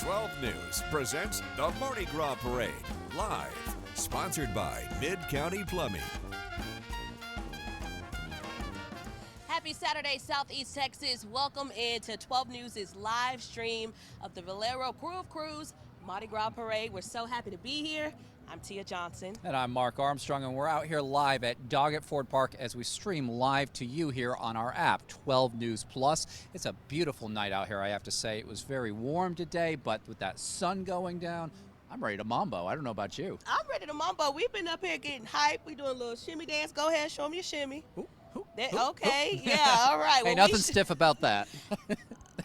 12 News presents the Mardi Gras Parade, live, sponsored by Mid-County Plumbing. Happy Saturday, Southeast Texas. Welcome into 12 News' live stream of the Valero Krewe of Krewes Mardi Gras Parade. We're so happy to be here. I'm Tia Johnson. And I'm Mark Armstrong, and we're out here live at Doggett Ford Park as we stream live to you here on our app, 12 News Plus. It's a beautiful night out here, I have to say. It was very warm today, but with that sun going down, I'm ready to mambo. I don't know about you. I'm ready to mambo. We've been up here getting hyped. We're doing a little shimmy dance. Go ahead, show me your shimmy. Okay, yeah, all right. Hey, nothing stiff about that.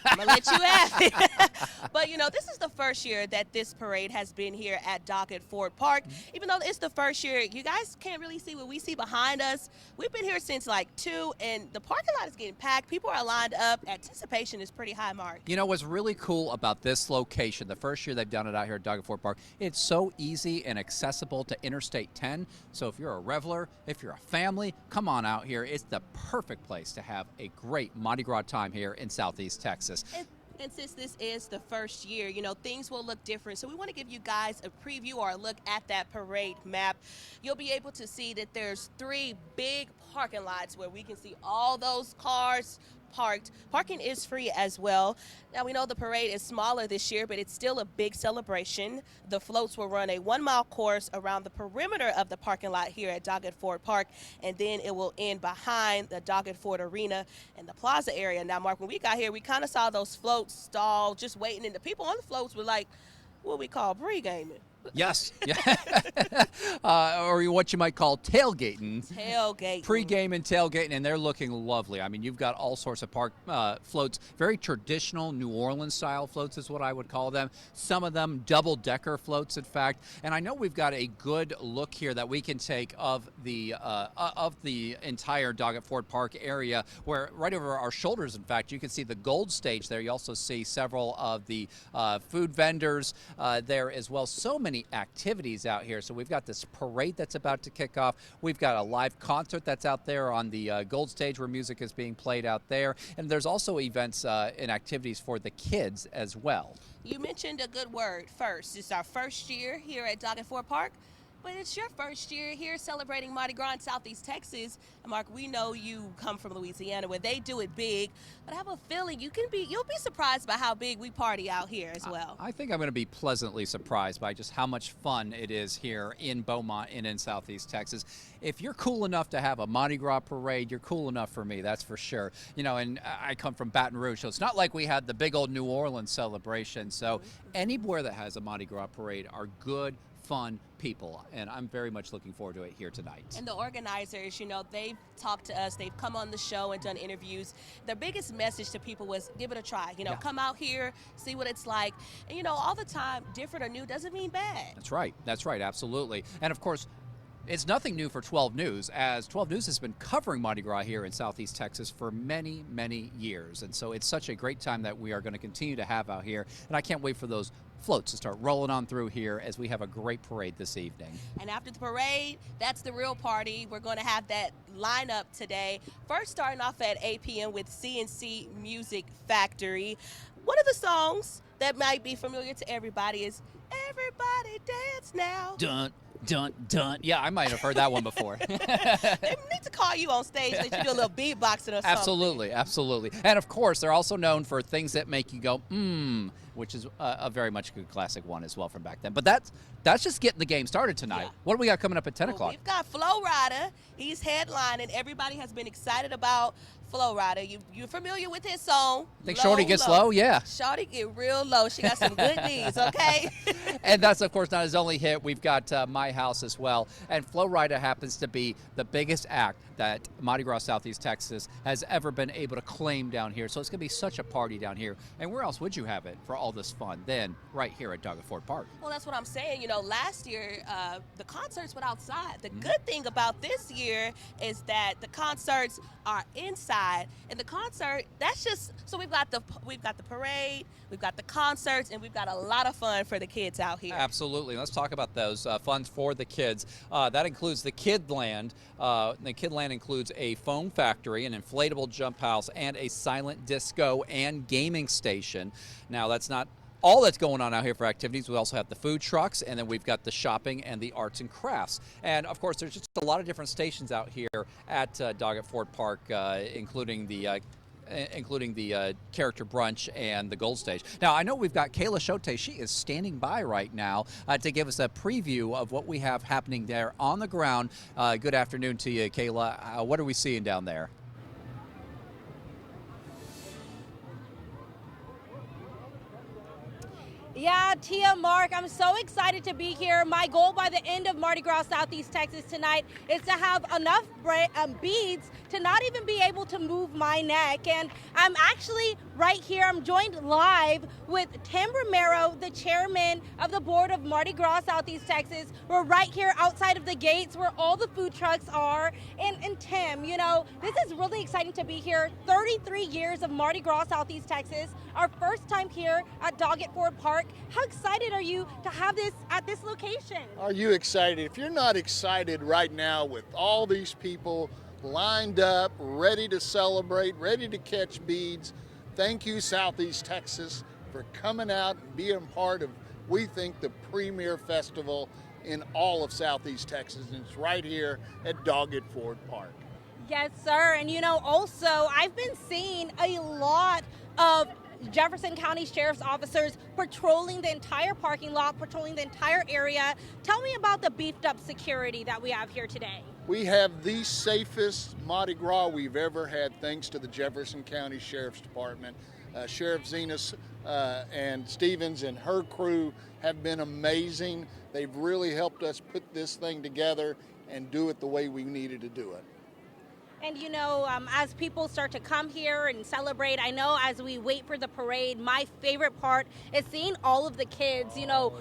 I'm going to let you have it. But, you know, this is the first year that this parade has been here at Doggett Ford Park. Even though it's the first year, you guys can't really see what we see behind us. We've been here since like 2, and the parking lot is getting packed. People are lined up. Anticipation is pretty high, Mark. You know what's really cool about this location, the first year they've done it out here at Doggett Ford Park, it's so easy and accessible to Interstate 10. So if you're a reveler, if you're a family, come on out here. It's the perfect place to have a great Mardi Gras time here in Southeast Texas. And since this is the first year, you know, things will look different. So we want to give you guys a preview or a look at that parade map. You'll be able to see that there's 3 big parking lots where we can see all those cars parked. Parking is free as well. Now, we know the parade is smaller this year, but it's still a big celebration. The floats will run a 1-mile course around the perimeter of the parking lot here at Doggett Ford Park, and then it will end behind the Doggett Ford Arena and the plaza area. Now, Mark, when we got here, we kind of saw those floats stall, just waiting, and the people on the floats were like what we call pre-gaming. Yes, or what you might call tailgating. Pre-game and tailgating, and they're looking lovely. I mean, you've got all sorts of park floats, very traditional New Orleans style floats is what I would call them. Some of them double-decker floats, in fact. And I know we've got a good look here that we can take of the entire Doggett Ford Park area, where right over our shoulders, in fact, you can see the gold stage there. You also see several of the food vendors there as well. So many activities out here. So we've got this parade that's about to kick off. We've got a live concert that's out there on the gold stage where music is being played out there. And there's also events and activities for the kids as well. You mentioned a good word first. It's our first year here at Doggett Ford Park. But it's your first year here celebrating Mardi Gras in Southeast Texas. And Mark, we know you come from Louisiana where they do it big, but I have a feeling you'll be surprised by how big we party out here as well. I think I'm going to be pleasantly surprised by just how much fun it is here in Beaumont and in Southeast Texas. If you're cool enough to have a Mardi Gras parade, you're cool enough for me, that's for sure. You know, and I come from Baton Rouge, so it's not like we had the big old New Orleans celebration. So anywhere that has a Mardi Gras parade are good, fun people, and I'm very much looking forward to it here tonight. And the organizers, you know, they've talked to us, they've come on the show and done interviews. Their biggest message to people was give it a try, you know, come out here, see what it's like. And you know, all the time, different or new doesn't mean bad. That's right, absolutely. And of course, it's nothing new for 12 News, as 12 News has been covering Mardi Gras here in Southeast Texas for many, many years. And so it's such a great time that we are going to continue to have out here. And I can't wait for those floats to start rolling on through here as we have a great parade this evening. And after the parade, that's the real party. We're going to have that lineup today. First, starting off at 8 p.m. with CNC Music Factory. One of the songs that might be familiar to everybody is Everybody Dance Now. Dun, dun, dun. Yeah, I might have heard that one before. They need to call you on stage, let you do a little beatboxing or something. Absolutely. And of course, they're also known for things that make you go, which is a very much good classic one as well from back then. But that's just getting the game started tonight. Yeah. What do we got coming up at 10 o'clock? We've got Flo Rida. He's headlining. Everybody has been excited about Flo Rida. You're familiar with his song. Think Shorty gets low? Yeah. Shorty get real low. She got some good knees, okay? And that's, of course, not his only hit. We've got My House as well. And Flo Rida happens to be the biggest act that Mardi Gras Southeast Texas has ever been able to claim down here. So it's going to be such a party down here. And where else would you have it for all this fun than right here at Doggett Ford Park? Well, that's what I'm saying. You know, last year, the concerts were outside. The good thing about this year is that the concerts are inside. And the concert, that's just, so we've got the parade, we've got the concerts, and we've got a lot of fun for the kids out here. Absolutely. Let's talk about those funds for the kids. That includes the Kidland. The Kidland includes a foam factory, an inflatable jump house, and a silent disco and gaming station. Now, that's not all that's going on out here for activities. We also have the food trucks, and then we've got the shopping and the arts and crafts. And of course, there's just a lot of different stations out here at Doggett Ford Park, including the character brunch and the gold stage. Now, I know we've got Kayla Shote. She is standing by right now to give us a preview of what we have happening there on the ground. Good afternoon to you, Kayla. What are we seeing down there? Yeah, Tia, Mark, I'm so excited to be here. My goal by the end of Mardi Gras Southeast Texas tonight is to have enough beads to not even be able to move my neck. And I'm actually right here. I'm joined live with Tim Romero, the chairman of the board of Mardi Gras Southeast Texas. We're right here outside of the gates where all the food trucks are. And Tim, you know, this is really exciting to be here. 33 years of Mardi Gras Southeast Texas. Our first time here at Doggett Ford Park. How excited are you to have this at this location? Are you excited? If you're not excited right now with all these people lined up, ready to celebrate, ready to catch beads, thank you, Southeast Texas, for coming out and being part of, we think, the premier festival in all of Southeast Texas, and it's right here at Doggett Ford Park. Yes, sir. And you know, also, I've been seeing a lot of Jefferson County Sheriff's officers patrolling the entire parking lot, patrolling the entire area. Tell me about the beefed up security that we have here today. We have the safest Mardi Gras we've ever had, thanks to the Jefferson County Sheriff's Department. Sheriff Zenas and Stevens and her crew have been amazing. They've really helped us put this thing together and do it the way we needed to do it. And you know, as people start to come here and celebrate, I know as we wait for the parade, my favorite part is seeing all of the kids, you know,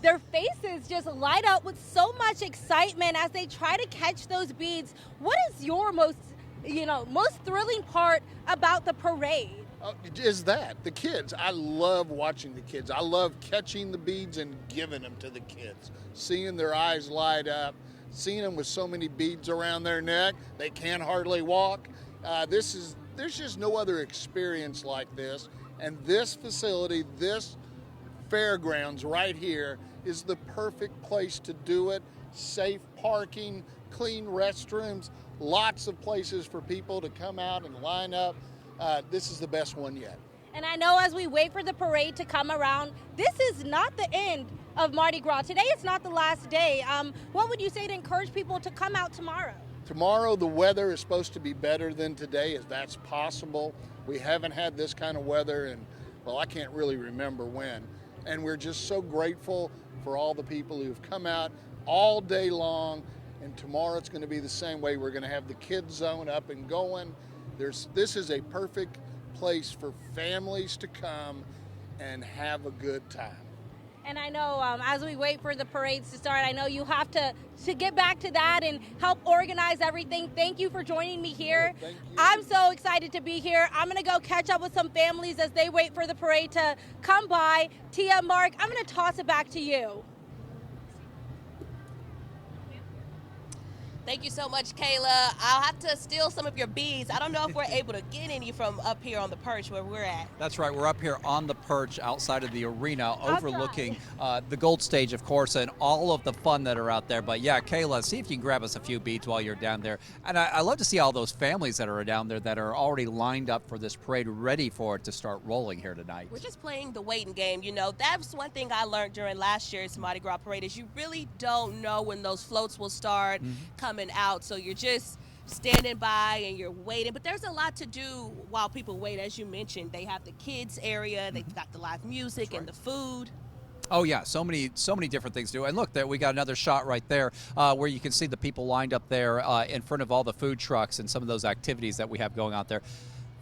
their faces just light up with so much excitement as they try to catch those beads. What is your most thrilling part about the parade? Is that the kids. I love watching the kids. I love catching the beads and giving them to the kids, seeing their eyes light up, seeing them with so many beads around their neck, they can't hardly walk. There's just no other experience like this. And this facility, this fairgrounds right here is the perfect place to do it. Safe parking, clean restrooms, lots of places for people to come out and line up. This is the best one yet. And I know as we wait for the parade to come around, this is not the end of Mardi Gras. Today is not the last day. What would you say to encourage people to come out tomorrow? Tomorrow the weather is supposed to be better than today, if that's possible. We haven't had this kind of weather in, well, I can't really remember when. And we're just so grateful for all the people who've come out all day long. And tomorrow it's going to be the same way. We're going to have the kids zone up and going. This is a perfect place for families to come and have a good time. And I know as we wait for the parades to start, I know you have to get back to that and help organize everything. Thank you for joining me here. Thank you. I'm so excited to be here. I'm going to go catch up with some families as they wait for the parade to come by. Tia, Mark, I'm going to toss it back to you. Thank you so much, Kayla. I'll have to steal some of your beads. I don't know if we're able to get any from up here on the perch where we're at. That's right. We're up here on the perch outside of the arena overlooking the gold stage, of course, and all of the fun that are out there. But yeah, Kayla, see if you can grab us a few beads while you're down there. And I love to see all those families that are down there that are already lined up for this parade, ready for it to start rolling here tonight. We're just playing the waiting game. You know, that's one thing I learned during last year's Mardi Gras parade is you really don't know when those floats will start coming out, so you're just standing by and you're waiting. But there's a lot to do while people wait. As you mentioned, they have the kids area, they've got the live music and the food. Oh yeah, so many different things to do. And look, there we got another shot right there where you can see the people lined up there in front of all the food trucks and some of those activities that we have going out there.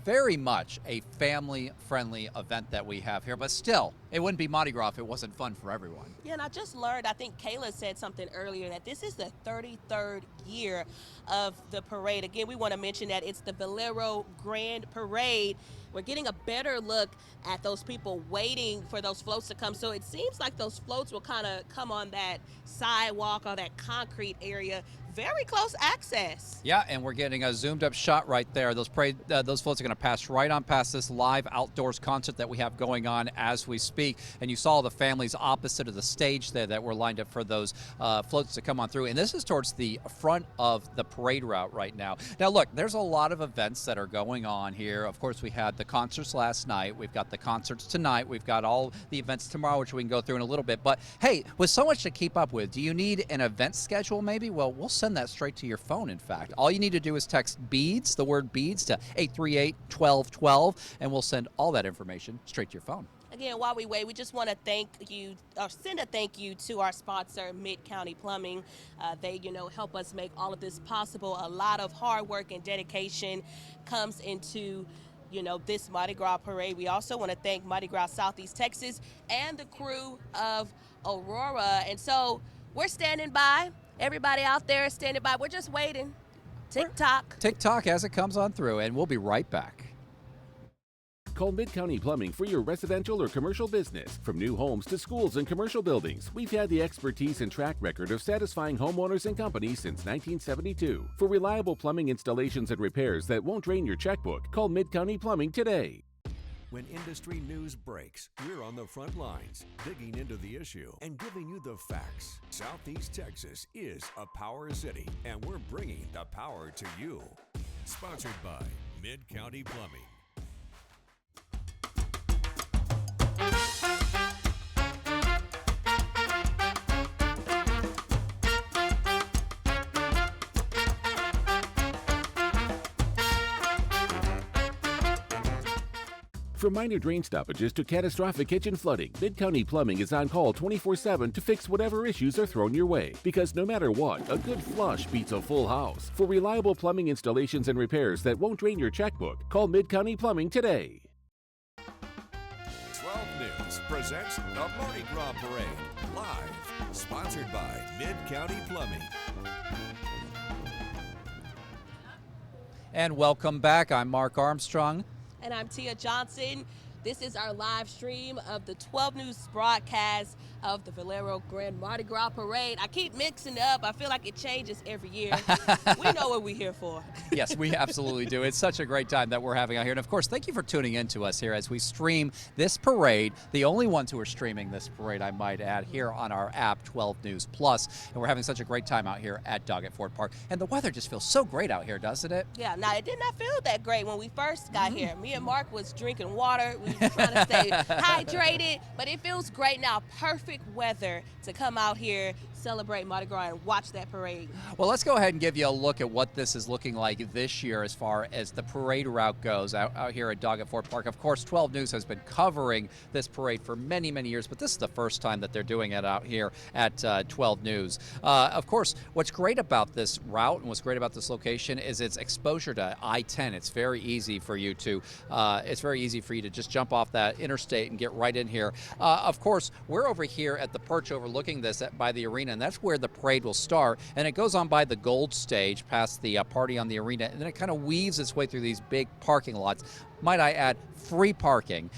Very much a family-friendly event that we have here, but still, it wouldn't be Mardi Gras if it wasn't fun for everyone. Yeah, and I just learned, I think Kayla said something earlier, that this is the 33rd year of the parade. Again, we want to mention that it's the Valero Grand Parade. We're getting a better look at those people waiting for those floats to come. So it seems like those floats will kind of come on that sidewalk or that concrete area very close access. Yeah, and we're getting a zoomed up shot right there. Those floats are going to pass right on past this live outdoors concert that we have going on as we speak. And you saw the families opposite of the stage there that were lined up for those floats to come on through. And this is towards the front of the parade route right now. Now, look, there's a lot of events that are going on here. Of course, we had the concerts last night. We've got the concerts tonight. We've got all the events tomorrow, which we can go through in a little bit. But hey, with so much to keep up with, do you need an event schedule maybe? Well, we'll send that straight to your phone, in fact. All you need to do is text beads, the word beads, to 838-1212, and we'll send all that information straight to your phone. Again, while we wait, we just want to thank you, or send a thank you to our sponsor, Mid-County Plumbing. They, help us make all of this possible. A lot of hard work and dedication comes into this Mardi Gras parade. We also want to thank Mardi Gras Southeast Texas and the crew of Aurora. And so we're standing by. Everybody out there is standing by. We're just waiting. Tick-tock. Tick-tock as it comes on through, and we'll be right back. Call Mid-County Plumbing for your residential or commercial business. From new homes to schools and commercial buildings, we've had the expertise and track record of satisfying homeowners and companies since 1972. For reliable plumbing installations and repairs that won't drain your checkbook, call Mid-County Plumbing today. When industry news breaks, we're on the front lines, digging into the issue and giving you the facts. Southeast Texas is a power city, and we're bringing the power to you. Sponsored by Mid-County Plumbing. From minor drain stoppages to catastrophic kitchen flooding, Mid-County Plumbing is on call 24/7 to fix whatever issues are thrown your way. Because no matter what, a good flush beats a full house. For reliable plumbing installations and repairs that won't drain your checkbook, call Mid-County Plumbing today. 12 News presents the Mardi Gras Parade, live, sponsored by Mid-County Plumbing. And welcome back. I'm Mark Armstrong. And I'm Tia Johnson. This is our live stream of the 12 News broadcast of the Valero Grand Mardi Gras Parade. I keep mixing up. I feel like it changes every year. We know what we're here for. Yes, we absolutely do. It's such a great time that we're having out here. And of course, thank you for tuning in to us here as we stream this parade. The only ones who are streaming this parade, I might add, here on our app, 12 News Plus. And we're having such a great time out here at Doggett Ford Park. And the weather just feels so great out here, doesn't it? Yeah, now it did not feel that great when we first got here. Me and Mark was drinking water. We were trying to stay hydrated, but it feels great now. Perfect weather to come out here, celebrate Mardi Gras, and watch that parade. Well, let's go ahead and give you a look at what this is looking like this year as far as the parade route goes out here at Doggett Ford Park. Of course, 12 News has been covering this parade for many, many years, but this is the first time that they're doing it out here at 12 News. Of course, what's great about this route and what's great about this location is its exposure to I-10. It's very easy for you to just jump off that interstate and get right in here. Of course, we're over here at the perch overlooking this by the arena, and that's where the parade will start. And it goes on by the gold stage past the party on the arena, and then it kind of weaves its way through these big parking lots. Might I add, free parking.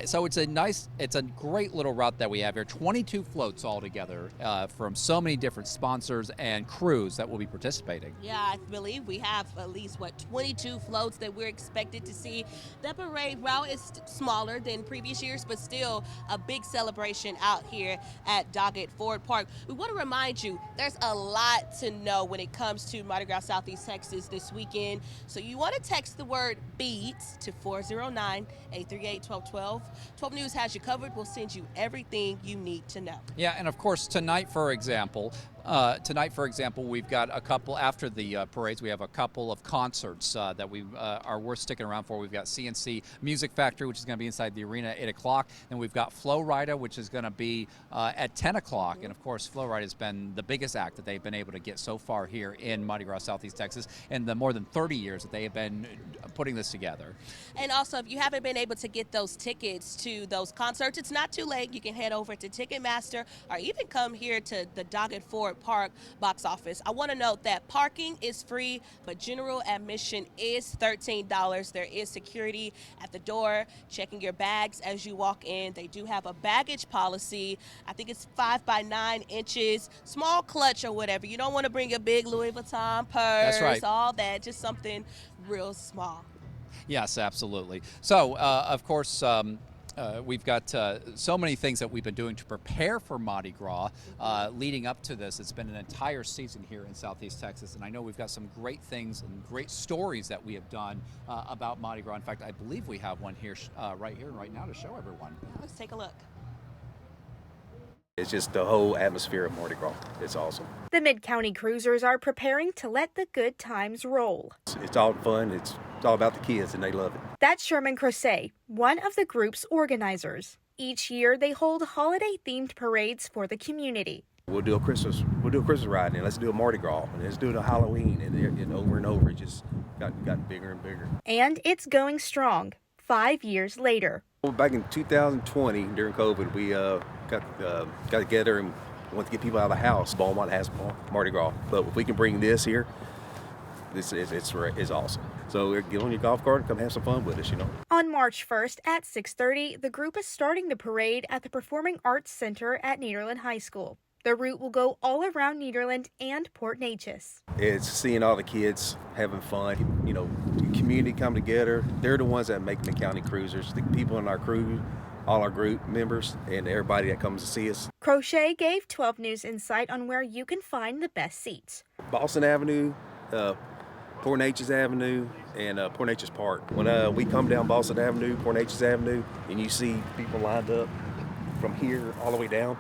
So it's a great little route that we have here. 22 floats altogether from so many different sponsors and crews that will be participating. Yeah, I believe we have at least, 22 floats that we're expected to see. The parade route is smaller than previous years, but still a big celebration out here at Doggett Ford Park. We want to remind you, there's a lot to know when it comes to Mardi Gras Southeast Texas this weekend. So you want to text the word beads to 409-838-1212. 12 News has you covered. We'll send you everything you need to know. Yeah, and of course, tonight, for example, we've got a couple, after the parades, we have a couple of concerts that we are worth sticking around for. We've got CNC Music Factory, which is going to be inside the arena at 8 o'clock. And we've got Flow Rida, which is going to be at 10 o'clock. And of course, Flow Rida has been the biggest act that they've been able to get so far here in Mardi Gras Southeast Texas in the more than 30 years that they have been putting this together. And also, if you haven't been able to get those tickets to those concerts, it's not too late. You can head over to Ticketmaster or even come here to the Doggett Ford Ford Park box office. I want to note that parking is free, but general admission is $13. There is security at the door, checking your bags as you walk in. They do have a baggage policy. I think it's 5 by 9 inches, small clutch or whatever. You don't want to bring a big Louis Vuitton purse, That's right. all that, just something real small. Yes, absolutely. So, of course, we've got so many things that we've been doing to prepare for Mardi Gras leading up to this. It's been an entire season here in Southeast Texas, and I know we've got some great things and great stories that we have done about Mardi Gras. In fact, I believe we have one here right now to show everyone. Let's take a look. It's just the whole atmosphere of Mardi Gras. It's awesome. The Mid-County Cruisers are preparing to let the good times roll. It's all fun. It's all about the kids, and they love it. That's Sherman Krewe, one of the group's organizers. Each year, they hold holiday-themed parades for the community. We'll do a Christmas ride, and let's do a Mardi Gras, and let's do a Halloween, and over. It just got bigger and bigger. And it's going strong, 5 years later. Well, back in 2020, during COVID, we got together and wanted to get people out of the house. Beaumont has Mardi Gras, but if we can bring this here, it's awesome. So get on your golf cart and come have some fun with us, On March 1st at 6:30, the group is starting the parade at the Performing Arts Center at Nederland High School. The route will go all around Nederland and Port Neches. It's seeing all the kids having fun, the community come together. They're the ones that make Mid-County Cruisers, the people in our crew, all our group members, and everybody that comes to see us. Krewe gave 12 News insight on where you can find the best seats. Boston Avenue, Port Neches Avenue, and Port Neches Park. When we come down Boston Avenue, Port Neches Avenue, and you see people lined up from here all the way down,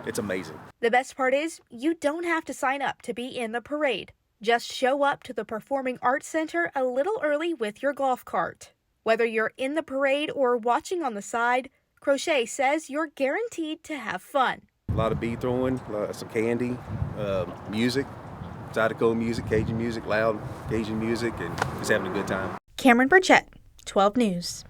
it's amazing. The best part is you don't have to sign up to be in the parade. Just show up to the Performing Arts Center a little early with your golf cart. Whether you're in the parade or watching on the side, Krewe says you're guaranteed to have fun. A lot of bead throwing, some candy, music, Zydeco music, Cajun music, loud Cajun music, and just having a good time. Cameron Burchett, 12 News.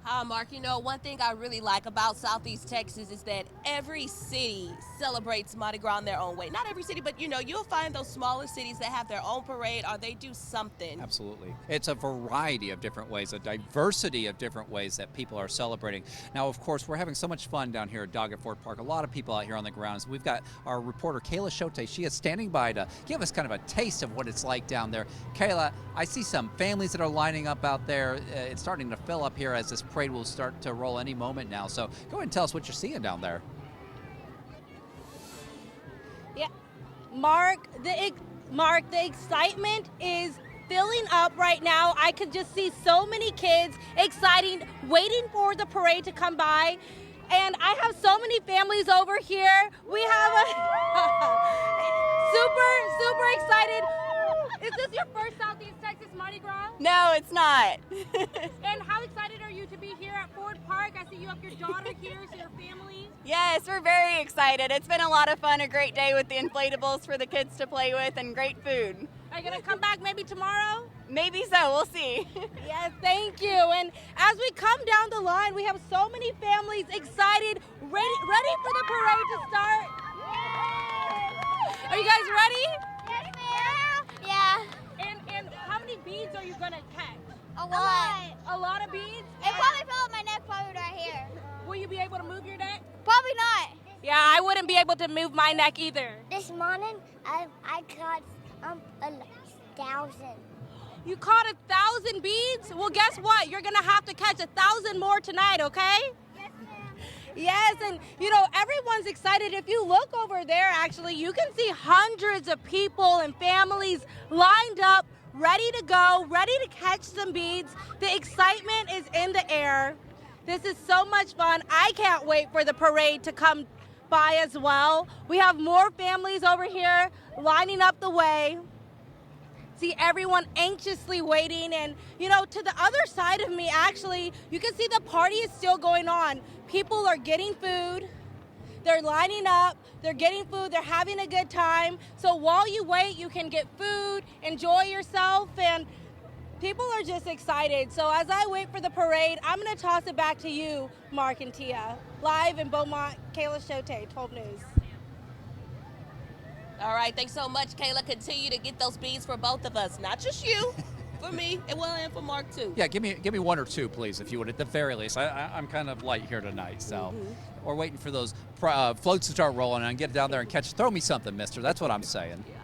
Hi, Mark. One thing I really like about Southeast Texas is that every city celebrates Mardi Gras in their own way. Not every city, but you'll find those smaller cities that have their own parade or they do something. Absolutely. It's a variety of different ways, a diversity of different ways that people are celebrating. Now, of course, we're having so much fun down here at Doggett Ford Park. A lot of people out here on the grounds. We've got our reporter, Kayla Shote. She is standing by to give us kind of a taste of what it's like down there. Kayla, I see some families that are lining up out there. It's starting to fill up here as this parade will start to roll any moment now. So go ahead and tell us what you're seeing down there. Yeah, Mark, the excitement is filling up right now. I could just see so many kids excited, waiting for the parade to come by. And I have so many families over here. We have a super excited. Is this your first Southeast Texas Mardi Gras? No, it's not. And how excited are you to be here at Ford Park? I see you have your daughter here, so your family. Yes, we're very excited. It's been a lot of fun, a great day with the inflatables for the kids to play with, and great food. Are you going to come back maybe tomorrow? Maybe so, we'll see. Yes, thank you. And as we come down the line, we have so many families excited, ready for the parade to start. Are you guys ready? Yes, ma'am. Yeah. And how many beads are you going to catch? A lot. A lot of beads? It probably fell on my neck, probably right here. Will you be able to move your neck? Probably not. Yeah, I wouldn't be able to move my neck either. This morning, I caught 1,000. You caught 1,000 beads? Well, guess what? You're going to have to catch 1,000 more tonight, okay? Yes, ma'am. Yes, and everyone's excited. If you look over there, actually, you can see hundreds of people and families lined up, ready to go, ready to catch some beads. The excitement is in the air. This is so much fun. I can't wait for the parade to come by as well. We have more families over here lining up the way. See everyone anxiously waiting, and to the other side of me, actually, you can see the party is still going on. People are getting food, they're lining up, they're getting food, they're having a good time. So while you wait, you can get food, enjoy yourself, and people are just excited. So as I wait for the parade, I'm going to toss it back to you, Mark and Tia. Live in Beaumont, Kayla Shote, 12 News. All right, thanks so much, Kayla. Continue to get those beads for both of us, not just you, for me, and for Mark too. Yeah, give me 1 or 2, please, if you would, at the very least. I'm kind of light here tonight, so we're waiting for those floats to start rolling and get down there and throw me something, mister. That's what I'm saying. Yeah.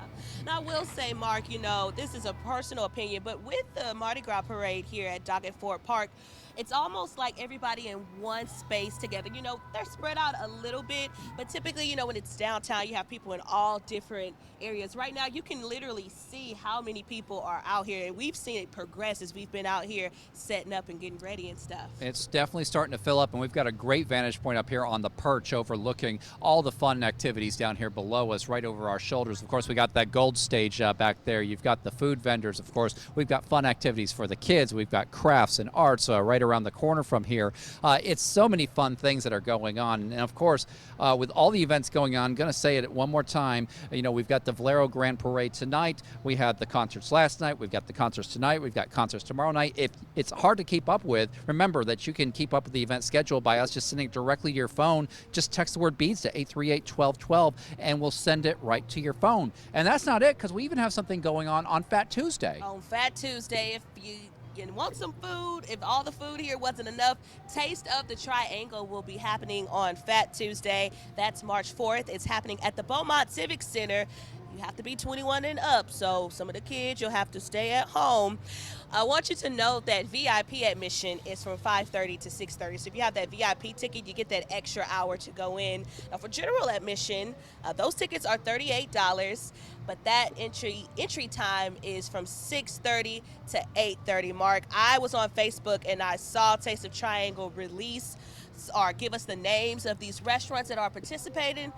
Now, I will say, Mark, this is a personal opinion, but with the Mardi Gras parade here at Doggett Ford Park, it's almost like everybody in one space together. They're spread out a little bit, but typically, when it's downtown, you have people in all different areas. Right now, you can literally see how many people are out here, and we've seen it progress as we've been out here setting up and getting ready and stuff. It's definitely starting to fill up, and we've got a great vantage point up here on the perch overlooking all the fun activities down here below us, right over our shoulders. Of course, we got that gold stage back there. You've got the food vendors, of course. We've got fun activities for the kids. We've got crafts and arts right around the corner from here. It's so many fun things that are going on. And of course, with all the events going on, I'm going to say it one more time, we've got the Valero Grand Parade tonight. We had the concerts last night. We've got the concerts tonight. We've got concerts tomorrow night. If it's hard to keep up with, remember that you can keep up with the event schedule by us just sending it directly to your phone. Just text the word beads to 838-1212 and we'll send it right to your phone. And that's not it, because we even have something going on Fat Tuesday. On Fat Tuesday, if you want some food, if all the food here wasn't enough, Taste of the Triangle will be happening on Fat Tuesday. That's March 4th. It's happening at the Beaumont Civic Center. You have to be 21 and up, so some of the kids, you'll have to stay at home. I want you to know that VIP admission is from 5:30 to 6:30. So if you have that VIP ticket, you get that extra hour to go in. Now for general admission, those tickets are $38, but that entry time is from 6:30 to 8:30. Mark, I was on Facebook and I saw Taste of Triangle release or give us the names of these restaurants that are participating.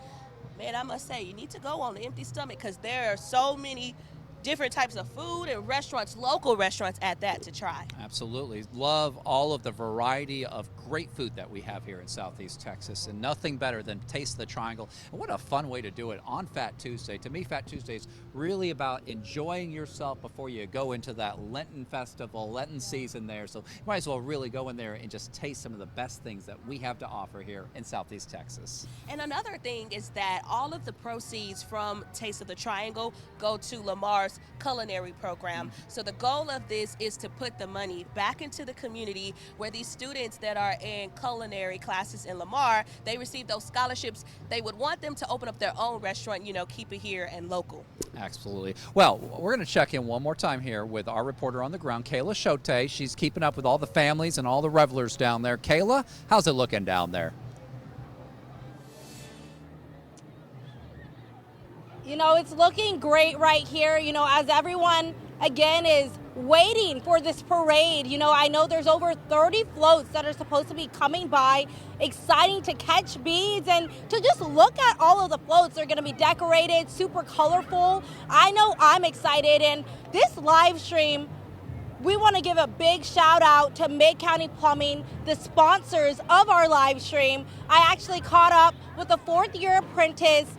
Man, I must say, you need to go on an empty stomach because there are so many different types of food and restaurants, local restaurants at that to try. Absolutely. Love all of the variety of great food that we have here in Southeast Texas, and nothing better than Taste the Triangle. And what a fun way to do it on Fat Tuesday. To me, Fat Tuesday is really about enjoying yourself before you go into that Lenten festival, Lenten season there. So you might as well really go in there and just taste some of the best things that we have to offer here in Southeast Texas. And another thing is that all of the proceeds from Taste of the Triangle go to Lamar's culinary program. So the goal of this is to put the money back into the community where these students that are in culinary classes in Lamar, they receive those scholarships. They would want them to open up their own restaurant, keep it here and local. Absolutely. Well, we're going to check in one more time here with our reporter on the ground, Kayla Shote. She's keeping up with all the families and all the revelers down there. Kayla, how's it looking down there? It's looking great right here, as everyone, again, is waiting for this parade. I know there's over 30 floats that are supposed to be coming by. Exciting to catch beads and to just look at all of the floats. They're going to be decorated, super colorful. I know I'm excited. And this live stream, we want to give a big shout out to Mid-County Plumbing, the sponsors of our live stream. I actually caught up with a fourth-year apprentice,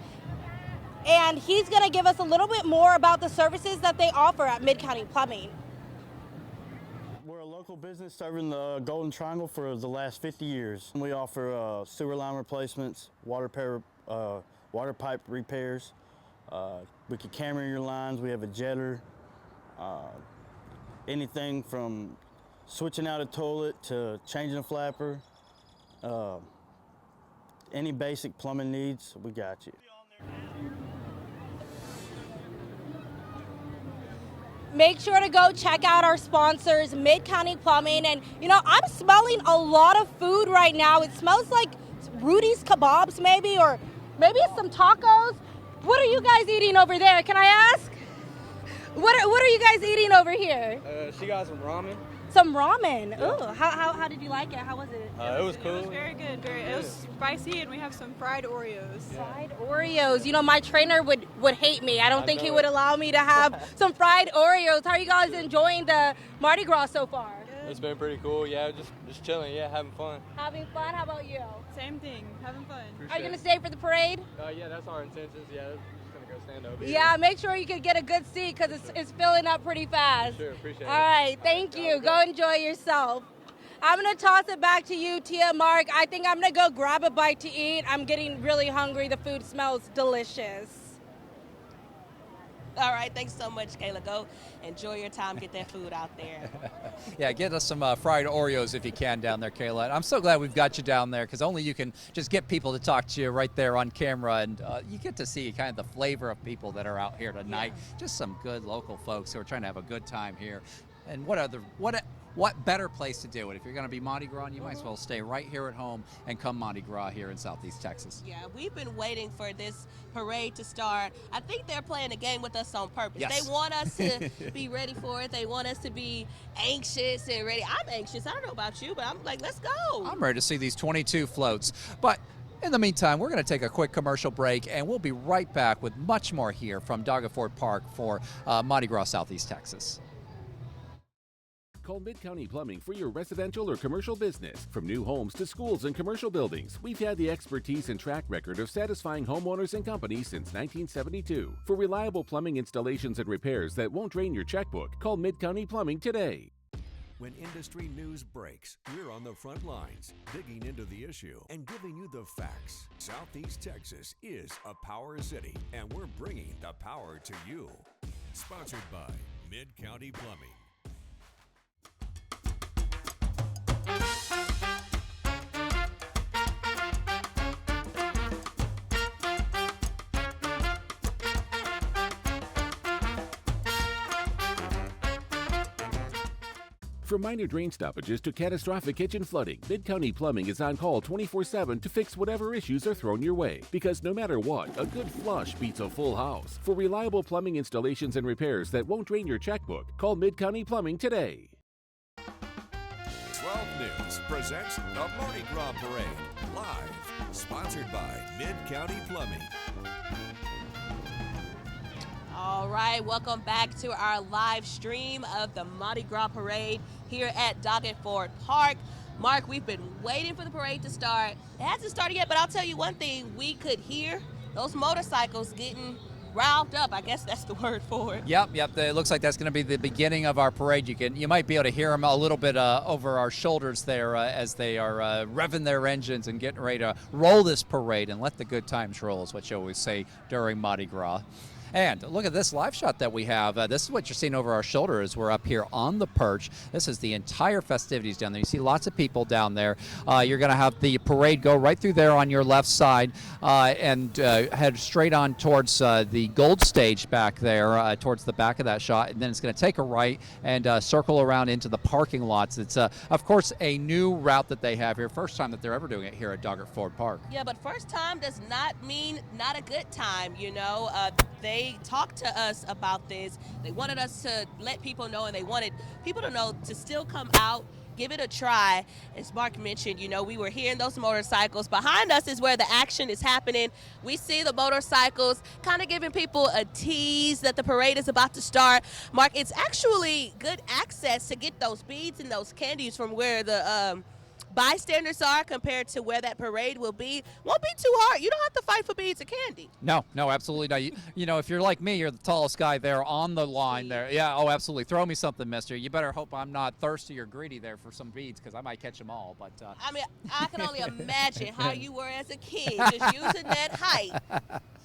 and he's going to give us a little bit more about the services that they offer at Mid-County Plumbing. We're a local business serving the Golden Triangle for the last 50 years. We offer sewer line replacements, water pipe repairs. We can camera your lines. We have a jetter. Anything from switching out a toilet to changing a flapper. Any basic plumbing needs, we got you. Make sure to go check out our sponsors, Mid-County Plumbing. And, I'm smelling a lot of food right now. It smells like Rudy's Kebabs maybe, or maybe it's some tacos. What are you guys eating over there? Can I ask? What are you guys eating over here? She got some ramen. Some ramen. Yeah. Ooh, how did you like it? How was it? It was cool. It was very good. It was spicy, and we have some fried Oreos. Fried Oreos. My trainer would hate me. I don't think he would allow me to have some fried Oreos. How are you guys enjoying the Mardi Gras so far? Good. It's been pretty cool. Yeah, just chilling. Yeah, having fun. Having fun? How about you? Same thing. Having fun. Are you going to stay for the parade? Yeah, that's our intentions. Yeah, just going to go stand over here. Yeah, make sure you can get a good seat because it's filling up pretty fast. Sure, appreciate it. All right, thank you. Go enjoy yourself. I'm going to toss it back to you, Tia, Mark. I think I'm going to go grab a bite to eat. I'm getting really hungry. The food smells delicious. All right, thanks so much, Kayla. Go enjoy your time, get that food out there. Yeah, get us some fried Oreos if you can down there, Kayla. And I'm so glad we've got you down there because only you can just get people to talk to you right there on camera, and you get to see kind of the flavor of people that are out here tonight. Yeah. Just some good local folks who are trying to have a good time here. And what better place to do it? If you're going to be Mardi Gras, you might as well stay right here at home and come Mardi Gras here in Southeast Texas. Yeah, we've been waiting for this parade to start. I think they're playing a game with us on purpose. Yes. They want us to be ready for it. They want us to be anxious and ready. I'm anxious. I don't know about you, but I'm like, let's go. I'm ready to see these 22 floats. But in the meantime, we're going to take a quick commercial break, and we'll be right back with much more here from Doggett Ford Park for Mardi Gras Southeast Texas. Call Mid-County Plumbing for your residential or commercial business. From new homes to schools and commercial buildings, we've had the expertise and track record of satisfying homeowners and companies since 1972. For reliable plumbing installations and repairs that won't drain your checkbook, call Mid-County Plumbing today. When industry news breaks, we're on the front lines, digging into the issue and giving you the facts. Southeast Texas is a power city, and we're bringing the power to you. Sponsored by Mid-County Plumbing. From minor drain stoppages to catastrophic kitchen flooding, Mid-County Plumbing is on call 24/7 to fix whatever issues are thrown your way. Because no matter what, a good flush beats a full house. For reliable plumbing installations and repairs that won't drain your checkbook, call Mid-County Plumbing today. 12 News presents the Mardi Gras Parade, live, sponsored by Mid-County Plumbing. All right, welcome back to our live stream of the Mardi Gras Parade here at Doggett Ford Park. Mark, we've been waiting for the parade to start. It hasn't started yet, but I'll tell you one thing, we could hear those motorcycles getting riled up. I guess that's the word for it. Yep. It looks like that's going to be the beginning of our parade. You might be able to hear them a little bit over our shoulders there as they are revving their engines and getting ready to roll this parade and let the good times roll, is what you always say during Mardi Gras. And look at this live shot that we have. This is what you're seeing over our shoulder as we're up here on the perch. This is the entire festivities down there. You see lots of people down there. You're going to have the parade go right through there on your left side and head straight on towards the gold stage back there, towards the back of that shot. And then it's going to take a right and circle around into the parking lots. It's, of course, a new route that they have here. First time that they're ever doing it here at Doggett Ford Park. Yeah, but first time does not mean not a good time, you know. They talked to us about this. They wanted us to let people know, and they wanted people to know to still come out, give it a try. As Mark mentioned, you know, we were hearing those motorcycles. Behind us is where the action is happening. We see the motorcycles kind of giving people a tease that the parade is about to start. Mark, it's actually good access to get those beads and those candies from where the bystanders are compared to where that parade will be. Won't be too hard. You don't have to fight for beads of candy. No, absolutely not. You know, if you're like me, you're the tallest guy there on the line there. Yeah, oh, absolutely. Throw me something, mister. You better hope I'm not thirsty or greedy there for some beads, because I might catch them all. But I mean, I can only imagine how you were as a kid, just using that height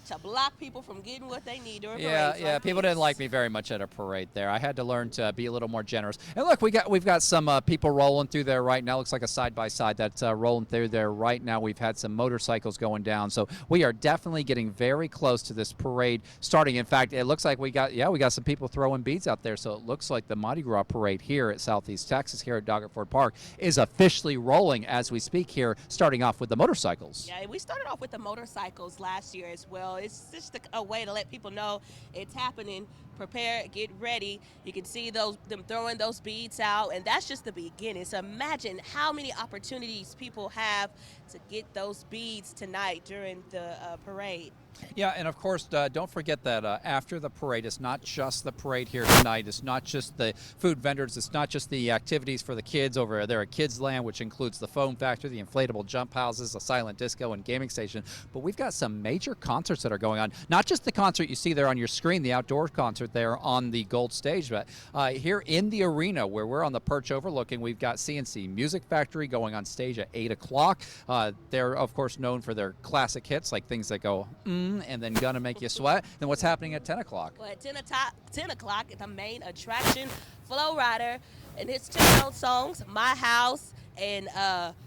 to block people from getting what they need during parades. Yeah, people didn't like me very much at a parade there. I had to learn to be a little more generous. And look, we've got some people rolling through there right now. Looks like a side-by-side that's rolling through there right now. We've had some motorcycles going down. So we are definitely getting very close to this parade starting. In fact, it looks like we got some people throwing beads out there. So it looks like the Mardi Gras parade here at Southeast Texas, here at Doggett Ford Park, is officially rolling as we speak here, starting off with the motorcycles. Yeah, we started off with the motorcycles last year as well. It's just a way to let people know it's happening. Prepare, get ready. You can see them throwing those beads out, and that's just the beginning. So imagine how many opportunities people have to get those beads tonight during the parade. Yeah, and of course, don't forget that after the parade, it's not just the parade here tonight. It's not just the food vendors. It's not just the activities for the kids over there at Kids Land, which includes the foam factory, the inflatable jump houses, a silent disco, and gaming station. But we've got some major concerts that are going on. Not just the concert you see there on your screen, the outdoor concert concert there on the Gold Stage. But here in the arena where we're on the perch overlooking, we've got CNC Music Factory going on stage at 8 o'clock. They're, of course, known for their classic hits, like things that go, and then Gonna Make You Sweat. Then what's happening at 10 o'clock? Well, at 10 o'clock, the main attraction, Flow Rider, and his 2 old songs, My House and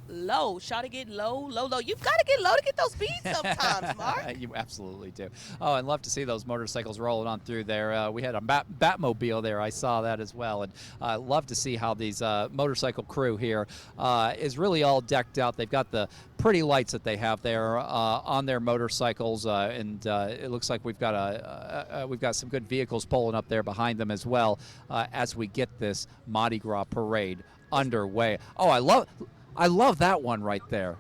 Low. Try to get low. You've got to get low to get those beats sometimes, Mark. You absolutely do. Oh, and love to see those motorcycles rolling on through there. We had a Batmobile there. I saw that as well. And love to see how these motorcycle crew here is really all decked out. They've got the pretty lights that they have there on their motorcycles, and it looks like we've got some good vehicles pulling up there behind them as well as we get this Mardi Gras parade underway. Oh, I love that one right there.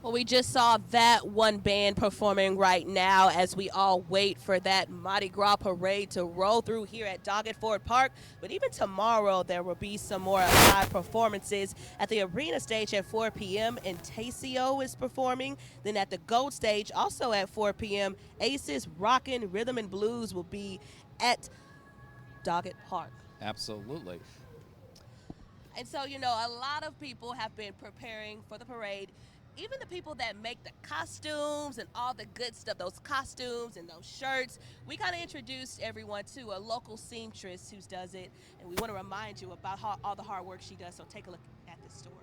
Well, we just saw that one band performing right now as we all wait for that Mardi Gras parade to roll through here at Doggett Ford Park. But even tomorrow, there will be some more live performances at the arena stage at 4 p.m. and Taceo is performing. Then at the Gold Stage, also at 4 p.m., Aces Rockin' Rhythm and Blues will be at Doggett Park. Absolutely. And so, you know, a lot of people have been preparing for the parade. Even the people that make the costumes and all the good stuff, those costumes and those shirts, we kind of introduced everyone to a local seamstress who does it, and we want to remind you about all the hard work she does, so take a look at this story.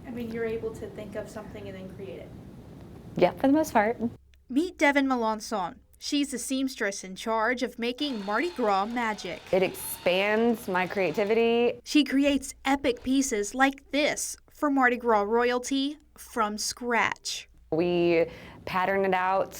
I mean, you're able to think of something and then create it. Yeah, for the most part. Meet Devin Melanson. She's the seamstress in charge of making Mardi Gras magic. It expands my creativity. She creates epic pieces like this for Mardi Gras royalty from scratch. We pattern it out,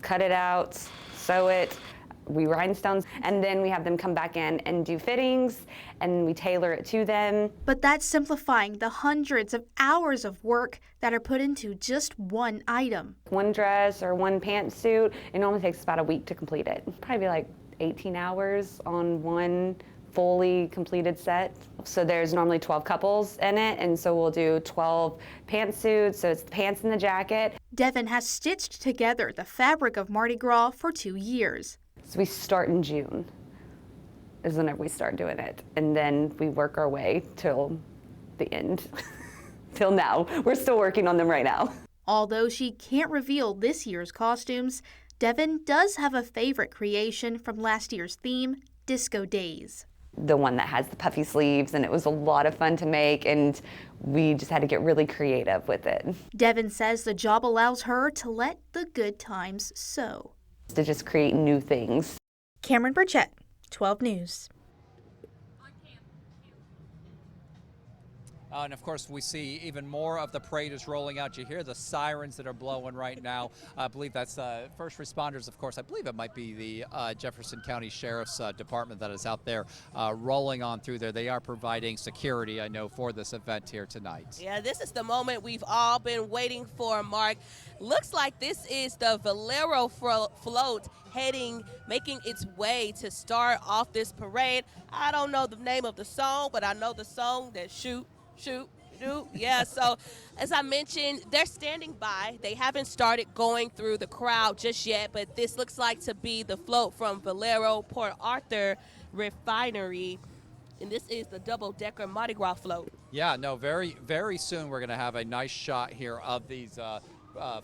cut it out, sew it, we rhinestones, and then we have them come back in and do fittings, and we tailor it to them. But that's simplifying the hundreds of hours of work that are put into just one item. One dress or one pantsuit, it normally takes about a week to complete it. Probably like 18 hours on one fully completed set. So there's normally 12 couples in it, and so we'll do 12 pantsuits, so it's the pants and the jacket. Devin has stitched together the fabric of Mardi Gras for 2 years. So we start in June, is whenever we start doing it. And then we work our way till the end, till now. We're still working on them right now. Although she can't reveal this year's costumes, Devin does have a favorite creation from last year's theme, Disco Days. The one that has the puffy sleeves, and it was a lot of fun to make, and we just had to get really creative with it. Devin says the job allows her to let the good times sow. To just create new things. Cameron Burchett, 12 News. And of course, we see even more of the parade is rolling out. You hear the sirens that are blowing right now. I believe that's first responders, of course. I believe it might be the Jefferson County Sheriff's Department that is out there rolling on through there. They are providing security, I know, for this event here tonight. Yeah, this is the moment we've all been waiting for, Mark. Looks like this is the Valero float making its way to start off this parade. I don't know the name of the song, but I know the song that shoot. Yeah, so as I mentioned, they're standing by. They haven't started going through the crowd just yet, but this looks like to be the float from Valero Port Arthur Refinery. And this is the double-decker Mardi Gras float. Yeah, no, very, very soon we're going to have a nice shot here of these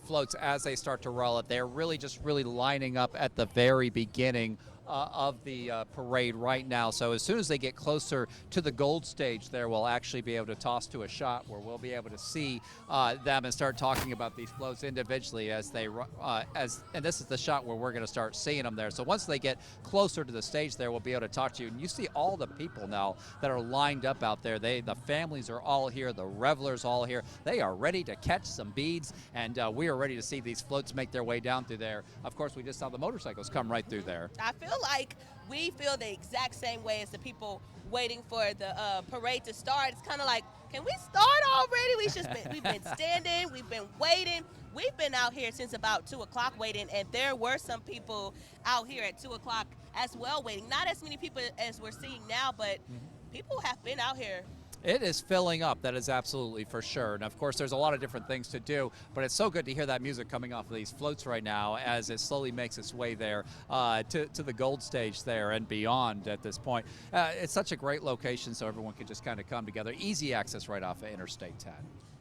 floats as they start to roll it. They're really lining up at the very beginning of the parade right now. So as soon as they get closer to the gold stage there, we'll actually be able to toss to a shot where we'll be able to see them and start talking about these floats individually as they and this is the shot where we're going to start seeing them there. So once they get closer to the stage there, we'll be able to talk to you. And you see all the people now that are lined up out there. The families are all here, the revelers all here. They are ready to catch some beads, and we are ready to see these floats make their way down through there. Of course, we just saw the motorcycles come right through there. I feel like we feel the exact same way as the people waiting for the parade to start. It's kind of like, can we start already? We've been standing, we've been waiting. We've been out here since about 2 o'clock waiting, and there were some people out here at 2 o'clock as well waiting. Not as many people as we're seeing now, but people have been out here. It is filling up, that is absolutely for sure. And of course, there's a lot of different things to do, but it's so good to hear that music coming off of these floats right now as it slowly makes its way there to the gold stage there and beyond at this point. It's such a great location so everyone can just kind of come together. Easy access right off of Interstate 10.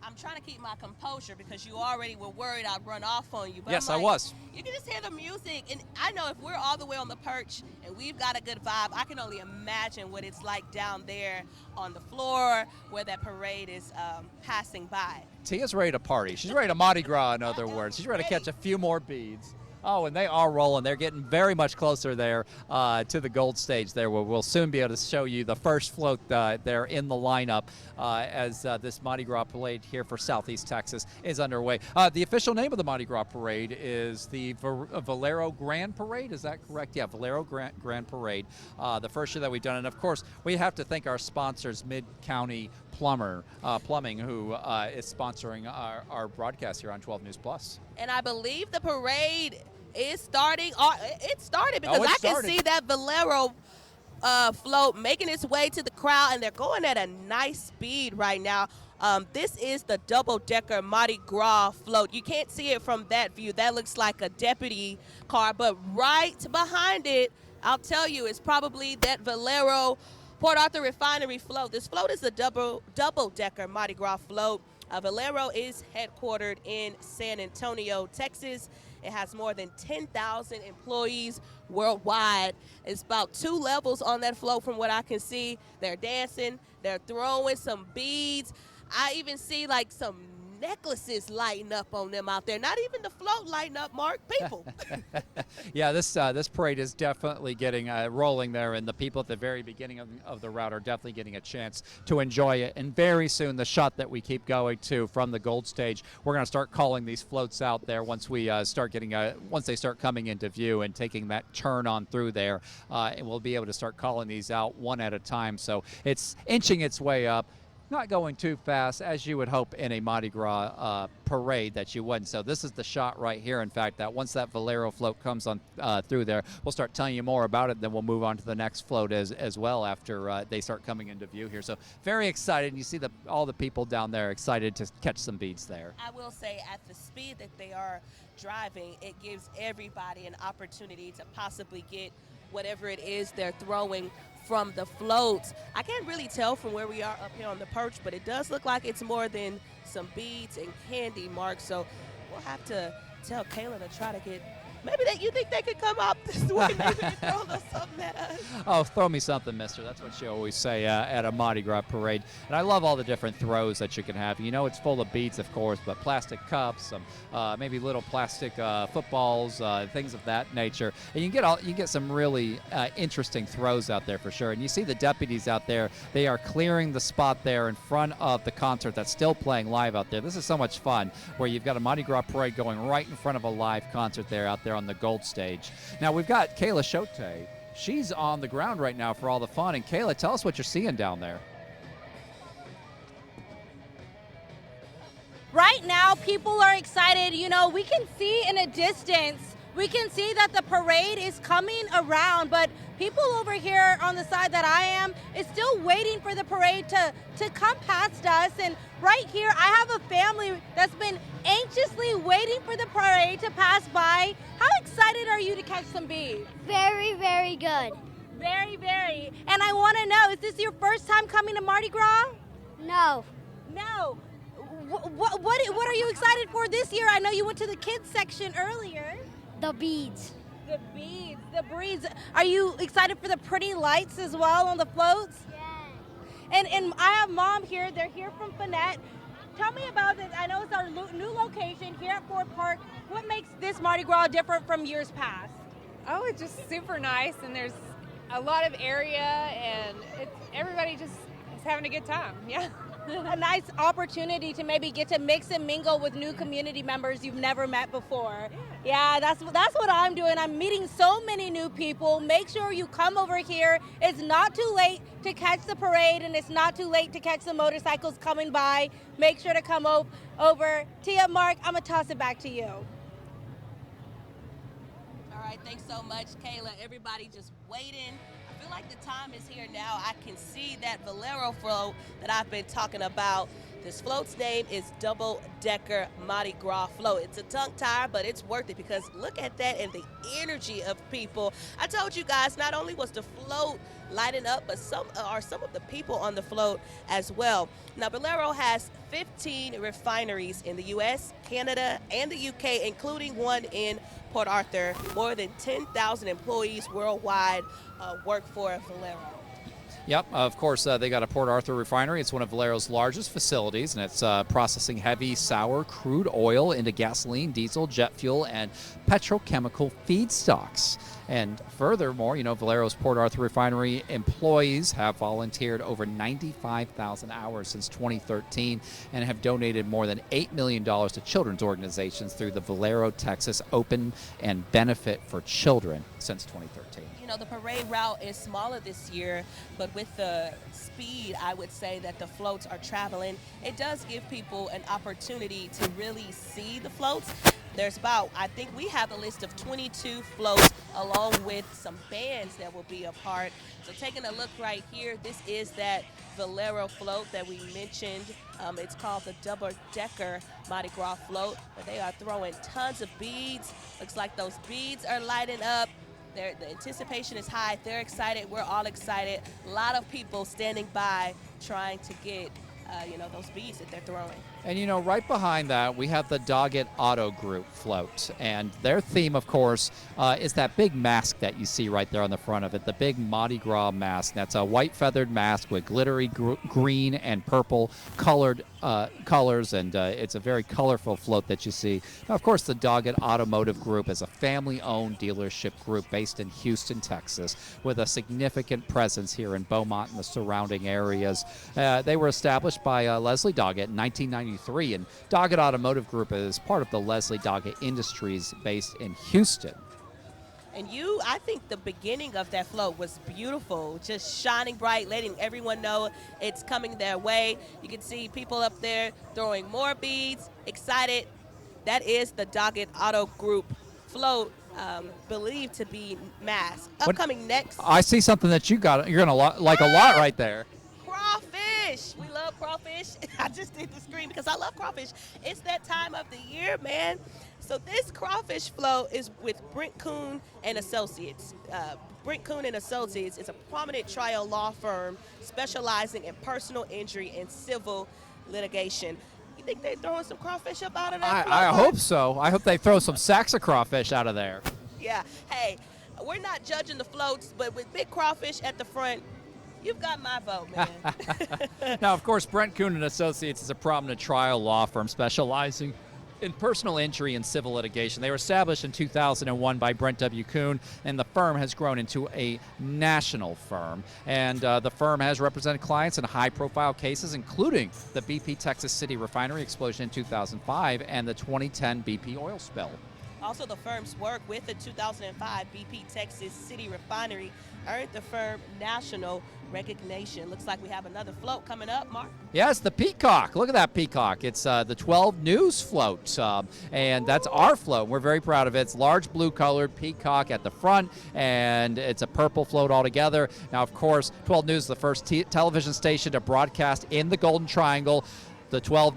I'm trying to keep my composure because you already were worried I'd run off on you. But yes, I was. You can just hear the music, and I know if we're all the way on the perch and we've got a good vibe, I can only imagine what it's like down there on the floor where that parade is passing by. Tia's ready to party. She's ready to Mardi Gras, in other words. She's ready to catch a few more beads. Oh, and they are rolling. They're getting very much closer there to the gold stage there, where we'll soon be able to show you the first float there in the lineup as this Mardi Gras parade here for Southeast Texas is underway. The official name of the Mardi Gras parade is the Valero Grand Parade. Is that correct? Yeah, Valero Grand Parade. The first year that we've done it. And of course, we have to thank our sponsors, Mid-County Plumbing, who is sponsoring our broadcast here on 12 News Plus. And I believe the parade is starting. It started because I can see that Valero float making its way to the crowd, and they're going at a nice speed right now. This is the double-decker Mardi Gras float. You can't see it from that view. That looks like a deputy car, but right behind it, I'll tell you, it's probably that Valero Port Arthur Refinery float. This float is a double-decker Mardi Gras float. Valero is headquartered in San Antonio, Texas. It has more than 10,000 employees worldwide. It's about 2 levels on that float from what I can see. They're dancing. They're throwing some beads. I even see like some necklaces lighting up on them out there. Not even the float lighting up, Mark. People. Yeah, this parade is definitely getting rolling there, and the people at the very beginning of the route are definitely getting a chance to enjoy it. And very soon, the shot that we keep going to from the gold stage, we're going to start calling these floats out there once we once they start coming into view and taking that turn on through there, and we'll be able to start calling these out one at a time. So it's inching its way up. Not going too fast, as you would hope in a Mardi Gras parade that you wouldn't. So this is the shot right here, in fact, that once that Valero float comes on through there, we'll start telling you more about it, then we'll move on to the next float as well after they start coming into view here. So very excited. You see all the people down there excited to catch some beads there. I will say at the speed that they are driving, it gives everybody an opportunity to possibly get whatever it is they're throwing from the floats. I can't really tell from where we are up here on the perch, but it does look like it's more than some beads and candy, Mark. So we'll have to tell Kayla to try to get, maybe you think they could come out this way, maybe throw a little something at us. Oh, throw me something, mister. That's what you always say at a Mardi Gras parade. And I love all the different throws that you can have. You know it's full of beads, of course, but plastic cups, some maybe little plastic footballs, things of that nature. And you get some really interesting throws out there for sure. And you see the deputies out there. They are clearing the spot there in front of the concert that's still playing live out there. This is so much fun, where you've got a Mardi Gras parade going right in front of a live concert there out there on the gold stage. Now we've got Kayla Shote. She's on the ground right now for all the fun. And Kayla, tell us what you're seeing down there. Right now, people are excited. You know, we can see in a distance, we can see that the parade is coming around, but people over here on the side that I am is still waiting for the parade to come past us. And right here, I have a family that's been anxiously waiting for the parade to pass by. How excited are you to catch some beads? Very, very good. Very, very. And I want to know, is this your first time coming to Mardi Gras? No. No. What are you excited for this year? I know you went to the kids section earlier. The beads. The beads, the breeds. Are you excited for the pretty lights as well on the floats? Yes. And I have Mom here. They're here from Finette. Tell me about this. I know it's our new location here at Ford Park. What makes this Mardi Gras different from years past? Oh, it's just super nice, and there's a lot of area, and everybody just is having a good time. Yeah. A nice opportunity to maybe get to mix and mingle with new community members you've never met before. Yeah, that's what I'm doing. I'm meeting so many new people. Make sure you come over here. It's not too late to catch the parade, and it's not too late to catch the motorcycles coming by. Make sure to come over. Tia, Mark, I'm going to toss it back to you. All right, thanks so much, Kayla. Everybody just waiting. I feel like the time is here now. I can see that Valero float that I've been talking about. This float's name is Double Decker Mardi Gras Float. It's a tongue tie, but it's worth it because look at that and the energy of people. I told you guys, not only was the float lighting up, but some of the people on the float as well. Now, Valero has 15 refineries in the U.S., Canada, and the U.K., including one in Port Arthur. More than 10,000 employees worldwide work for Valero. Yep, of course, they got a Port Arthur refinery. It's one of Valero's largest facilities, and it's processing heavy, sour crude oil into gasoline, diesel, jet fuel, and petrochemical feedstocks. And furthermore, Valero's Port Arthur refinery employees have volunteered over 95,000 hours since 2013 and have donated more than $8 million to children's organizations through the Valero Texas Open and Benefit for Children since 2013. The parade route is smaller this year, but with the speed, I would say, that the floats are traveling, it does give people an opportunity to really see the floats. There's I think we have a list of 22 floats along with some bands that will be a part. So taking a look right here, this is that Valero float that we mentioned. It's called the Double Decker Mardi Gras float, but they are throwing tons of beads. Looks like those beads are lighting up. The anticipation is high. They're excited. We're all excited. A lot of people standing by trying to get, those beads that they're throwing. And, right behind that, we have the Doggett Auto Group float. And their theme, of course, is that big mask that you see right there on the front of it, the big Mardi Gras mask. That's a white feathered mask with glittery green and purple colored colors, and it's a very colorful float that you see. Now, of course, the Doggett Automotive Group is a family-owned dealership group based in Houston, Texas, with a significant presence here in Beaumont and the surrounding areas. They were established by Leslie Doggett in 1993, and Doggett Automotive Group is part of the Leslie Doggett Industries based in Houston. And I think the beginning of that float was beautiful, just shining bright, letting everyone know it's coming their way. You can see people up there throwing more beads, excited. That is the Doggett Auto Group float, believed to be masked. Upcoming next. I see something that you're going to like a lot right there. Crawfish. We love crawfish. I just did the screen because I love crawfish. It's that time of the year, man. So this crawfish float is with Brent Kuhn and Associates. Brent Kuhn and Associates is a prominent trial law firm specializing in personal injury and civil litigation. You think they're throwing some crawfish up out of that float? I hope so. I hope they throw some sacks of crawfish out of there. Yeah. Hey, we're not judging the floats, but with big crawfish at the front, you've got my vote, man. Now, of course, Brent Kuhn and Associates is a prominent trial law firm specializing in personal injury and civil litigation. They were established in 2001 by Brent W. Kuhn, and the firm has grown into a national firm. And the firm has represented clients in high-profile cases, including the BP Texas City refinery explosion in 2005 and the 2010 BP oil spill. Also, the firm's work with the 2005 BP Texas City refinery earned the firm national recognition. Looks like we have another float coming up, Mark. Yes, the Peacock. Look at that Peacock. It's the 12 News float, and that's our float. We're very proud of it. It's large blue-colored Peacock at the front, and it's a purple float altogether. Now, of course, 12 News is the first television station to broadcast in the Golden Triangle. The 12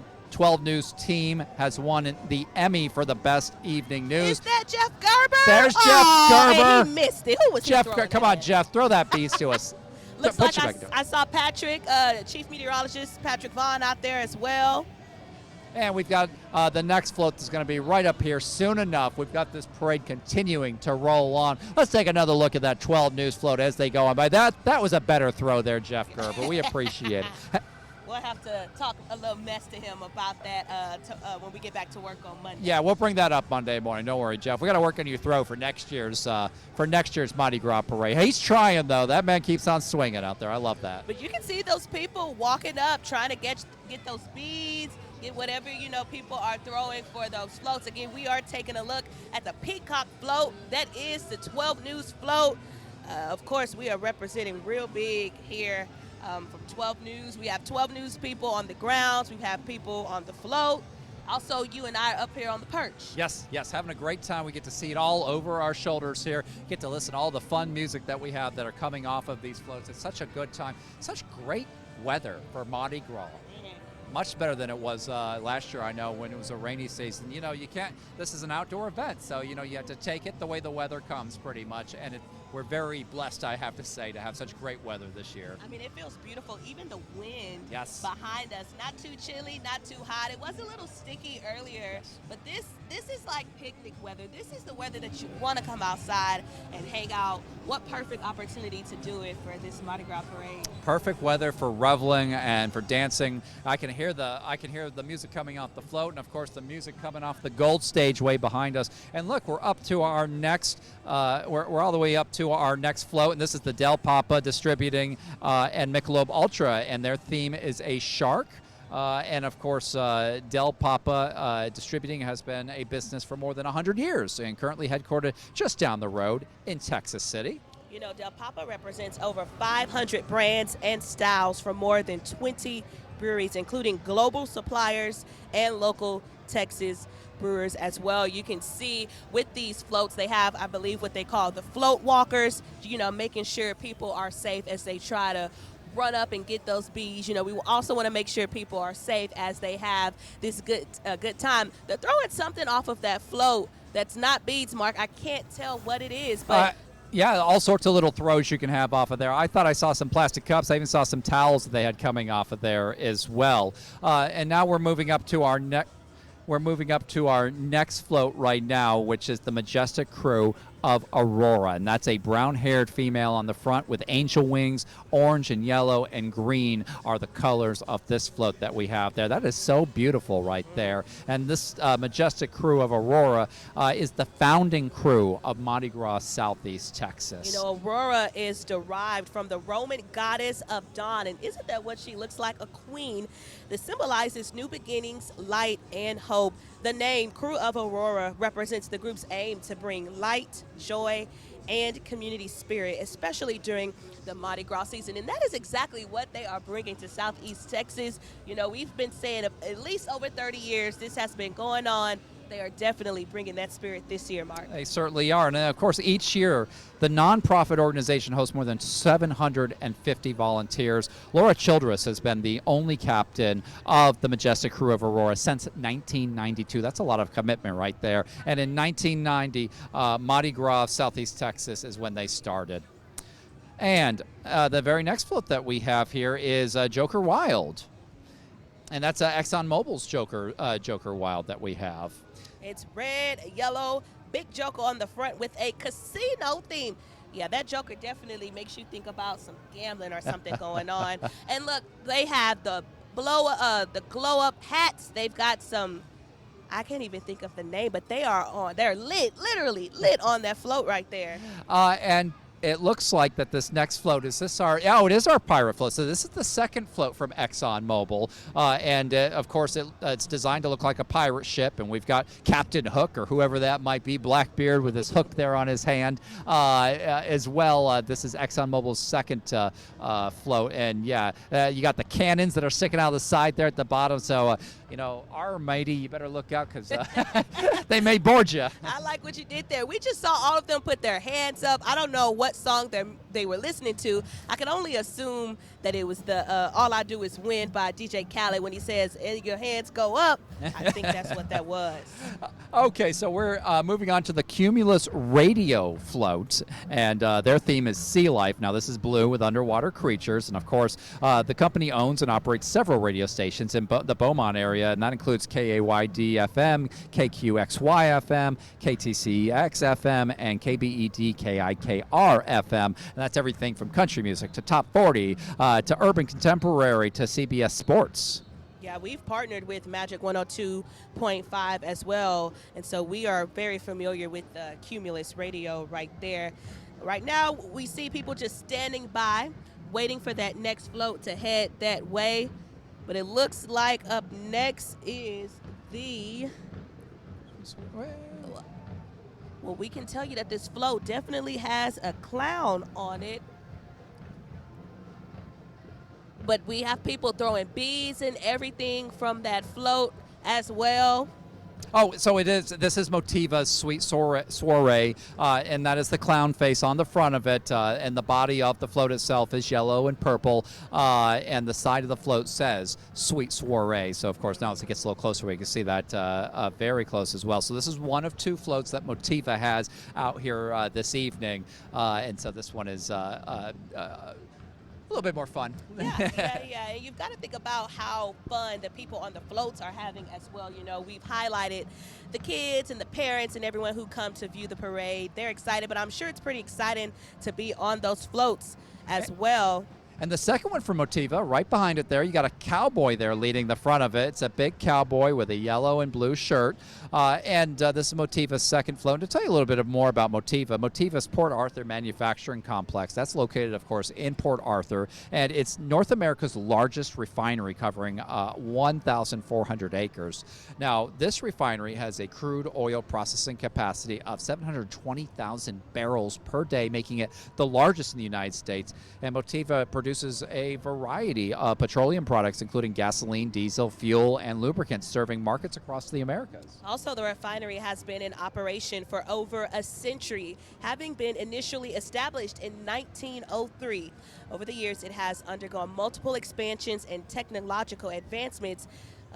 News team has won the Emmy for the best evening news. Is that Jeff Gerber? There's Jeff Gerber. And he missed it. Who was Jeff? he Come on, Jeff. Throw that beast to us. Looks like I saw Patrick, Chief Meteorologist Patrick Vaughn out there as well. And we've got the next float that's going to be right up here soon enough. We've got this parade continuing to roll on. Let's take another look at that 12 News float as they go on by. That was a better throw there, Jeff Gerber. We appreciate it. We'll have to talk a little mess to him about that when we get back to work on Monday. Yeah, we'll bring that up Monday morning. Don't worry, Jeff. We got to work on your throw for next year's Mardi Gras parade. He's trying though. That man keeps on swinging out there. I love that. But you can see those people walking up, trying to get those beads, get whatever people are throwing for those floats. Again, we are taking a look at the Peacock float. That is the 12 News float. Of course, we are representing real big here. From 12 News. We have 12 News people on the grounds. We have people on the float. Also, you and I are up here on the perch. Yes, having a great time. We get to see it all over our shoulders here. Get to listen to all the fun music that we have that are coming off of these floats. It's such a good time. Such great weather for Mardi Gras. Much better than it was last year, I know, when it was a rainy season. You can't, this is an outdoor event, so, you have to take it the way the weather comes pretty much. And we're very blessed, I have to say, to have such great weather this year. I mean, it feels beautiful. Even the wind yes. behind us, not too chilly, not too hot. It was a little sticky earlier, yes. but this is like picnic weather. This is the weather that you want to come outside and hang out. What perfect opportunity to do it for this Mardi Gras parade. Perfect weather for reveling and for dancing. I can hear the music coming off the float, and of course the music coming off the gold stage way behind us. And look, we're up to our next we're all the way up to our next float, and this is the Del Papa Distributing and Michelob Ultra, and their theme is a shark. And of course, Del Papa Distributing has been a business for more than 100 years and currently headquartered just down the road in Texas City. Del Papa represents over 500 brands and styles from more than 20 breweries, including global suppliers and local Texas brewers as well. You can see with these floats, they have, I believe, what they call the float walkers, making sure people are safe as they try to run up and get those beads. We also want to make sure people are safe as they have this good time. They're throwing something off of that float that's not beads, Mark. I can't tell what it is, but yeah, all sorts of little throws you can have off of there. I thought I saw some plastic cups. I even saw some towels that they had coming off of there as well. And now we're moving up to our next float right now, which is the Majestic Krewe of Aurora, and that's a brown-haired female on the front with angel wings. Orange and yellow and green are the colors of this float that we have there. That is so beautiful right there. And this Majestic Krewe of Aurora is the founding crew of Mardi Gras Southeast Texas. Aurora is derived from the Roman goddess of dawn, and isn't that what she looks like? A queen that symbolizes new beginnings, light, and hope. The name Krewe of Aurora represents the group's aim to bring light, joy, and community spirit, especially during the Mardi Gras season. And that is exactly what they are bringing to Southeast Texas. We've been saying at least over 30 years this has been going on. They are definitely bringing that spirit this year, Mark. They certainly are. And of course, each year, the nonprofit organization hosts more than 750 volunteers. Laura Childress has been the only captain of the Majestic Krewe of Aurora since 1992. That's a lot of commitment right there. And in 1990, Mardi Gras Southeast Texas is when they started. And the very next float that we have here is Joker Wild. And that's ExxonMobil's Joker Wild that we have. It's red, yellow, big Joker on the front with a casino theme. Yeah, that Joker definitely makes you think about some gambling or something going on. And look, they have the glow-up hats. They've got some, I can't even think of the name, but they're literally lit on that float right there. And it looks like that this next float, it is our pirate float. So this is the second float from ExxonMobil. And of course, it's designed to look like a pirate ship. And we've got Captain Hook, or whoever that might be, Blackbeard with his hook there on his hand as well. This is ExxonMobil's second float. And yeah, you got the cannons that are sticking out of the side there at the bottom. So, our mighty, you better look out because they may board you. I like what you did there. We just saw all of them put their hands up. I don't know what what song they were listening to. I can only assume that it was the All I Do Is Win by DJ Khaled when he says, "And your hands go up." I think that's what that was. Okay, so we're moving on to the Cumulus Radio Float, and their theme is sea life. Now, this is blue with underwater creatures, and of course, the company owns and operates several radio stations in the Beaumont area, and that includes KAYD-FM, KQXY-FM, KTCX-FM, and KBED-KIKR-FM, and that's everything from country music to top 40 to urban contemporary to CBS Sports. Yeah, we've partnered with Magic 102.5 as well, and so we are very familiar with Cumulus Radio right there. Right now, we see people just standing by, waiting for that next float to head that way, but it looks like up next is the... Well, we can tell you that this float definitely has a clown on it. But we have people throwing beads and everything from that float as well. Oh, so it is. This is Motiva's Sweet Soiree, and that is the clown face on the front of it, and the body of the float itself is yellow and purple, and the side of the float says Sweet Soiree. So, of course, now as it gets a little closer, we can see that very close as well. So this is one of two floats that Motiva has out here this evening, and so this one is a little bit more fun. Yeah. And you've got to think about how fun the people on the floats are having as well. You know, we've highlighted the kids and the parents and everyone who come to view the parade. They're excited, but I'm sure it's pretty exciting to be on those floats as well. And the second one from Motiva, right behind it there, you got a cowboy there leading the front of it. It's a big cowboy with a yellow and blue shirt. And this is Motiva's second float. And to tell you a little bit more about Motiva, Motiva's Port Arthur Manufacturing Complex. That's located, of course, in Port Arthur. And it's North America's largest refinery, covering 1,400 acres. Now, this refinery has a crude oil processing capacity of 720,000 barrels per day, making it the largest in the United States. And Motiva produces a variety of petroleum products, including gasoline, diesel, fuel, and lubricants, serving markets across the Americas. Also, the refinery has been in operation for over a century, having been initially established in 1903. Over the years, it has undergone multiple expansions and technological advancements.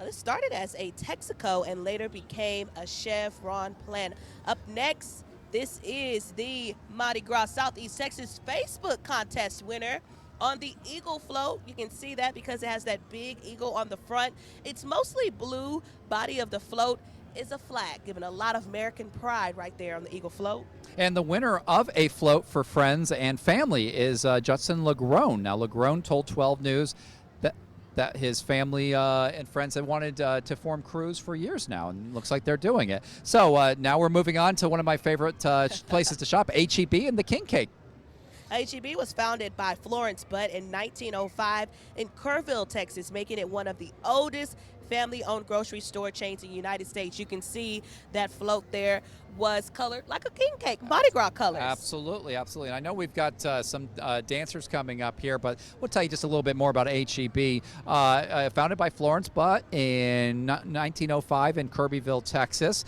This started as a Texaco and later became a Chevron plant. Up next, this is the Mardi Gras Southeast Texas Facebook contest winner. On the Eagle float, you can see that because it has that big eagle on the front. It's mostly blue. Body of the float is a flag, giving a lot of American pride right there on the Eagle float. And the winner of a float for friends and family is Judson Lagrone. Now, Lagrone told 12 News that his family and friends have wanted to form Krewes for years now, and looks like they're doing it. So now we're moving on to one of my favorite places to shop, H-E-B and the King Cake. H-E-B was founded by Florence Budd in 1905 in Kerrville, Texas, making it one of the oldest family-owned grocery store chains in the United States. You can see that float there was colored like a king cake, Mardi Gras colors. Absolutely. And I know we've got some dancers coming up here, but we'll tell you just a little bit more about H-E-B. Founded by Florence Butt in 1905 in Kirbyville, Texas,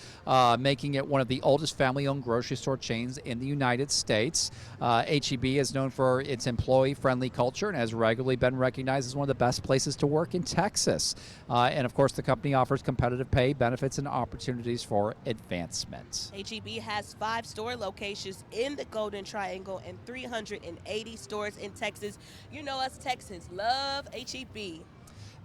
making it one of the oldest family-owned grocery store chains in the United States. H-E-B is known for its employee-friendly culture and has regularly been recognized as one of the best places to work in Texas. And, of course, the company offers competitive pay, benefits, and opportunities for advancement. H-E-B has 5 store locations in the Golden Triangle and 380 stores in Texas. You know us Texans love H-E-B.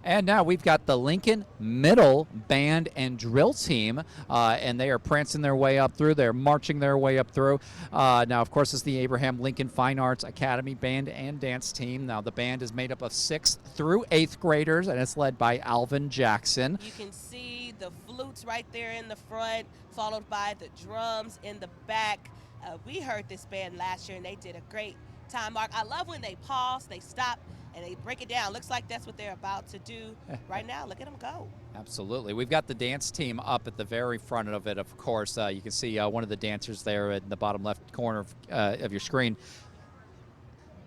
And now we've got the Lincoln Middle Band and Drill Team, and they are prancing their way up through. They're marching their way up through. Now, of course, it's the Abraham Lincoln Fine Arts Academy Band and Dance Team. Now, the band is made up of 6th through 8th graders, and it's led by Alvin Jackson. You can see the flutes right there in the front, followed by the drums in the back. We heard this band last year, and they did a great time, Mark. I love when they pause, they stop, and they break it down. Looks like that's what they're about to do right now. Look at them go. Absolutely. We've got the dance team up at the very front of it, of course. You can see one of the dancers there in the bottom left corner of your screen.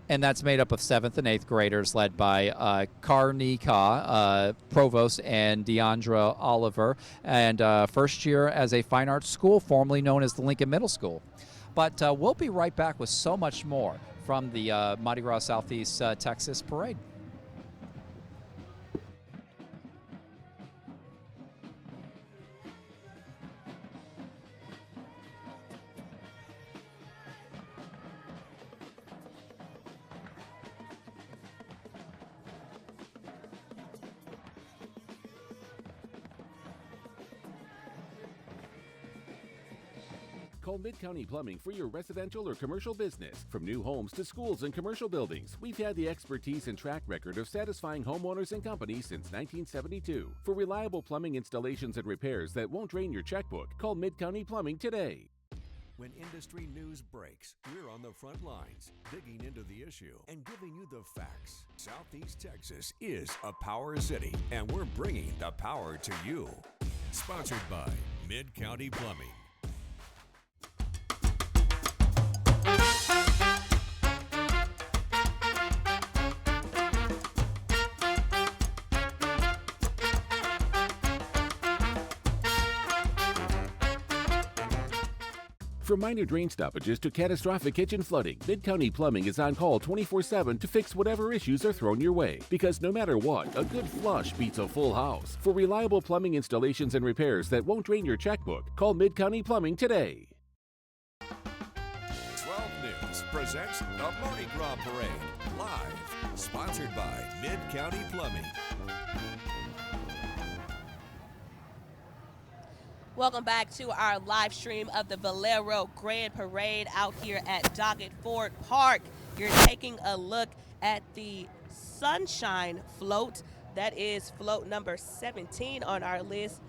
And that's made up of 7th and 8th graders, led by Karnika Provost and Deandra Oliver, and first year as a fine arts school, formerly known as the Lincoln Middle School. But we'll be right back with so much more from the Mardi Gras Southeast Texas Parade. Call Mid-County Plumbing for your residential or commercial business. From new homes to schools and commercial buildings, we've had the expertise and track record of satisfying homeowners and companies since 1972. For reliable plumbing installations and repairs that won't drain your checkbook, call Mid-County Plumbing today. When industry news breaks, we're on the front lines, digging into the issue and giving you the facts. Southeast Texas is a power city, and we're bringing the power to you. Sponsored by Mid-County Plumbing. From minor drain stoppages to catastrophic kitchen flooding, Mid-County Plumbing is on call 24/7 to fix whatever issues are thrown your way. Because no matter what, a good flush beats a full house. For reliable plumbing installations and repairs that won't drain your checkbook, call Mid-County Plumbing today. 12 News presents the Mardi Gras Parade, live, sponsored by Mid-County Plumbing. Welcome back to our live stream of the Valero Grand Parade out here at Doggett Ford Park. You're taking a look at the Sunshine Float. That is float number 17 on our list.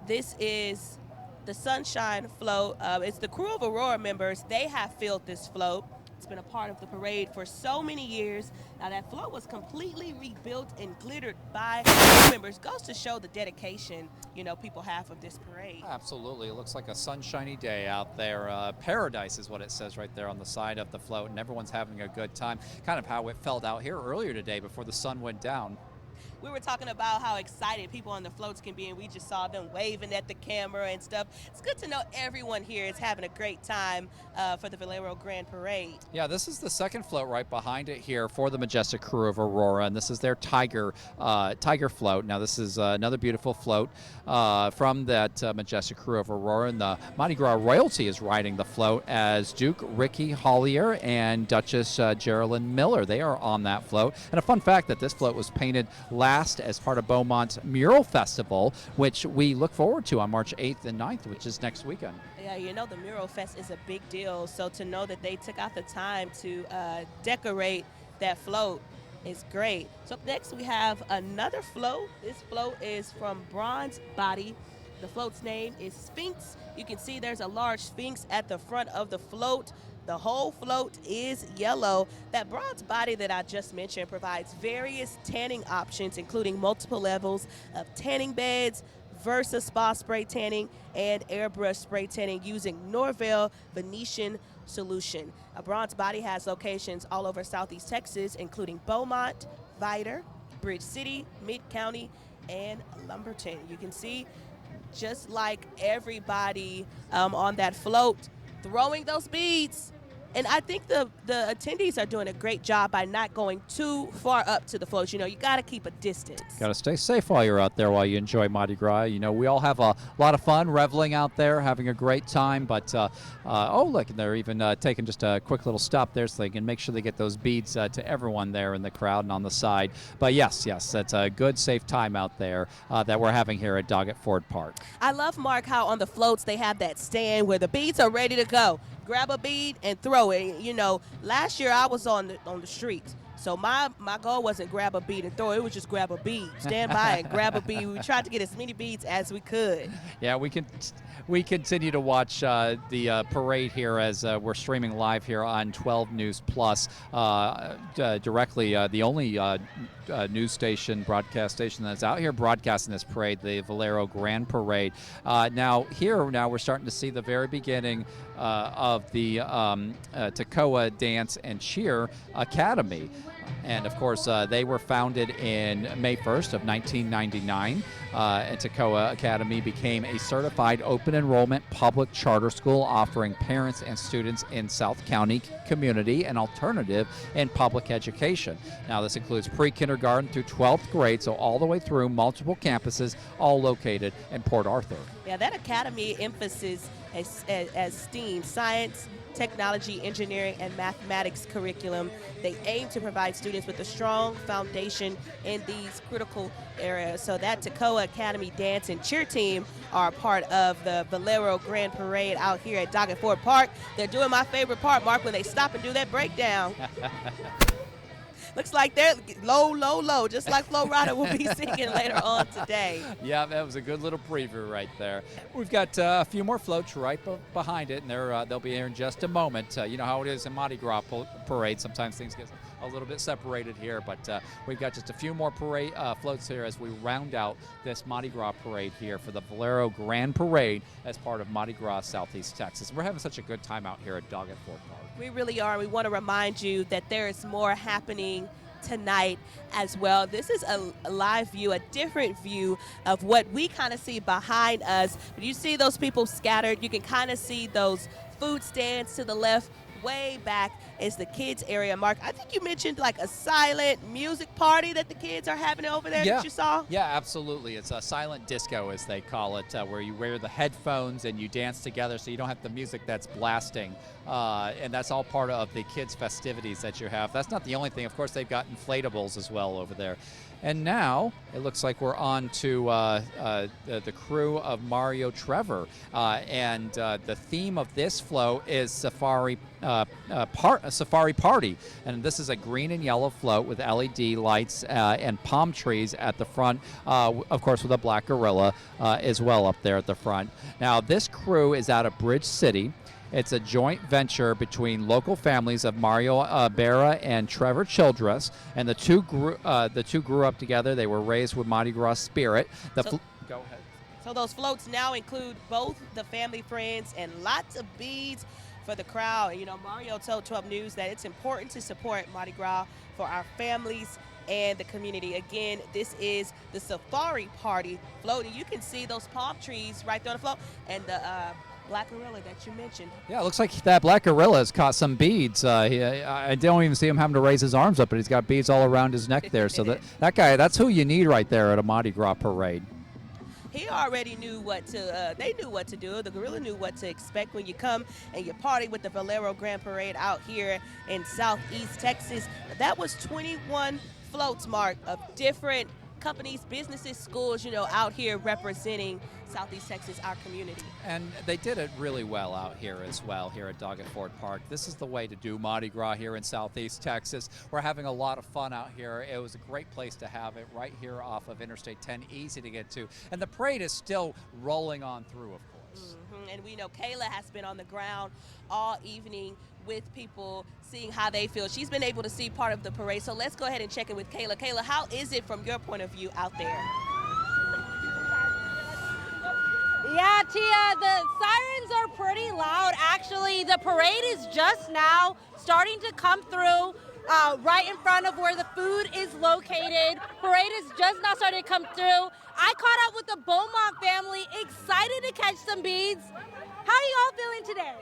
This is the Sunshine Float. It's the Krewe of Aurora members. They have filled this float. It's been a part of the parade for so many years. Now that float was completely rebuilt and glittered by members. Goes to show the dedication, people have for this parade. Absolutely. It looks like a sunshiny day out there. Paradise is what it says right there on the side of the float, and everyone's having a good time. Kind of how it felt out here earlier today before the sun went down. We were talking about how excited people on the floats can be, and we just saw them waving at the camera and stuff. It's good to know everyone here is having a great time for the Valero Grand Parade. Yeah, this is the second float right behind it here for the Majestic Krewe of Aurora, and this is their Tiger float. Now, this is another beautiful float from that Majestic Krewe of Aurora, and the Mardi Gras royalty is riding the float as Duke Ricky Hollier and Duchess Geraldine Miller. They are on that float. And a fun fact that this float was painted last as part of Beaumont's Mural Festival, which we look forward to on March 8th and 9th, which is next weekend. Yeah, the Mural Fest is a big deal, so to know that they took out the time to decorate that float is great. So up next we have another float. This float is from Bronze Body. The float's name is Sphinx. You can see there's a large Sphinx at the front of the float. The whole float is yellow. That bronze body that I just mentioned provides various tanning options, including multiple levels of tanning beds, Versa Spa spray tanning, and airbrush spray tanning using Norvell Venetian solution. A bronze body has locations all over Southeast Texas, including Beaumont, Vidor, Bridge City, Mid-County, and Lumberton. You can see just like everybody on that float throwing those beads. And I think the attendees are doing a great job by not going too far up to the floats. You got to keep a distance. Got to stay safe while you're out there, while you enjoy Mardi Gras. We all have a lot of fun reveling out there, having a great time. But, look, they're even taking just a quick little stop there so they can make sure they get those beads to everyone there in the crowd and on the side. But, yes, that's a good, safe time out there that we're having here at Doggett Ford Park. I love, Mark, how on the floats they have that stand where the beads are ready to go. Grab a bead and throw it. Last year I was on the streets, so my goal wasn't grab a bead and throw it. It was just grab a bead, stand by and grab a bead. We tried to get as many beads as we could. Yeah, we continue to watch the parade here as we're streaming live here on 12 News Plus directly. The only news station, broadcast station that's out here broadcasting this parade, the Valero Grand Parade. Now we're starting to see the very beginning of the Toccoa Dance and Cheer Academy. And of course, they were founded in May 1st of 1999. And Toccoa Academy became a certified open enrollment public charter school offering parents and students in South County community an alternative in public education. Now, this includes pre-kindergarten through 12th grade, so all the way through multiple campuses, all located in Port Arthur. Yeah, that academy emphasis as STEAM, science, technology, engineering, and mathematics curriculum. They aim to provide students with a strong foundation in these critical areas. So that Toccoa Academy dance and cheer team are a part of the Valero Grand Parade out here at Doggett Ford Park. They're doing my favorite part, Mark, when they stop and do that breakdown. Looks like they're low, low, low, just like Flo Rida will be singing later on today. Yeah, that was a good little preview right there. We've got a few more floats right behind it, and they'll be here in just a moment. You know how it is in Mardi Gras parade. Sometimes things get a little bit separated here, but we've got just a few more parade floats here as we round out this Mardi Gras parade here for the Valero Grand Parade as part of Mardi Gras Southeast Texas. We're having such a good time out here at Doggett Ford Park. We really are. We want to remind you that there is more happening tonight as well. This is a live view, a different view of what we kind of see behind us. But you see those people scattered. You can kind of see those food stands to the left. Way back is the kids area. Mark, I think you mentioned like a silent music party that the kids are having over there that you saw? Yeah, absolutely. It's a silent disco, as they call it, where you wear the headphones and you dance together so you don't have the music that's blasting. And that's all part of the kids' festivities that you have. That's not the only thing. Of course, they've got inflatables as well over there. And now it looks like we're on to the crew of Mario Trevor. And the theme of this float is Safari Party. And this is a green and yellow float with LED lights and palm trees at the front, of course, with a black gorilla as well up there at the front. Now, this crew is out of Bridge City. It's a joint venture between local families of Mario Berra and Trevor Childress, and the two grew up together. They were raised with Mardi Gras spirit. Go ahead. So those floats now include both the family friends and lots of beads for the crowd. And, you know, Mario told 12 News that it's important to support Mardi Gras for our families and the community. Again, this is the Safari Party float, and you can see those palm trees right there on the float, and the black gorilla that you mentioned. Yeah, it looks like that black gorilla has caught some beads. I don't even see him having to raise his arms up, but he's got beads all around his neck there. So that guy, that's who you need right there at a Mardi Gras parade. He already knew what to, they knew what to do. The gorilla knew what to expect when you come and you party with the Valero Grand Parade out here in Southeast Texas. That was 21 floats, Mark, of different companies, businesses, schools, you know, out here representing Southeast Texas, our community. And they did it really well out here as well, here at Doggett Ford Park. This is the way to do Mardi Gras here in Southeast Texas. We're having a lot of fun out here. It was a great place to have it right here off of Interstate 10, easy to get to. And the parade is still rolling on through, of course. And we know Kayla has been on the ground all evening with people, seeing how they feel. She's been able to see part of the parade. So let's go ahead and check in with Kayla. Kayla, how is it from your point of view out there? Yeah, Tia, the sirens are pretty loud. Actually, the parade is just now starting to come through right in front of where the food is located. Parade is just now starting to come through. I caught up with the Beaumont family, excited to catch some beads. How are you all feeling today?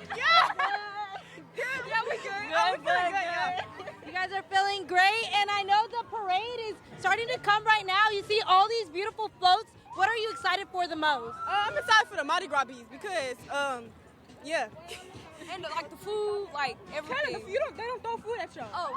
Good. Yeah, we're good. Good. You guys are feeling great, and I know the parade is starting to come right now. You see all these beautiful floats. What are you excited for the most? I'm excited for the Mardi Gras beads because, yeah. And like the food, like everything. Kind of, they don't throw food at y'all. Oh.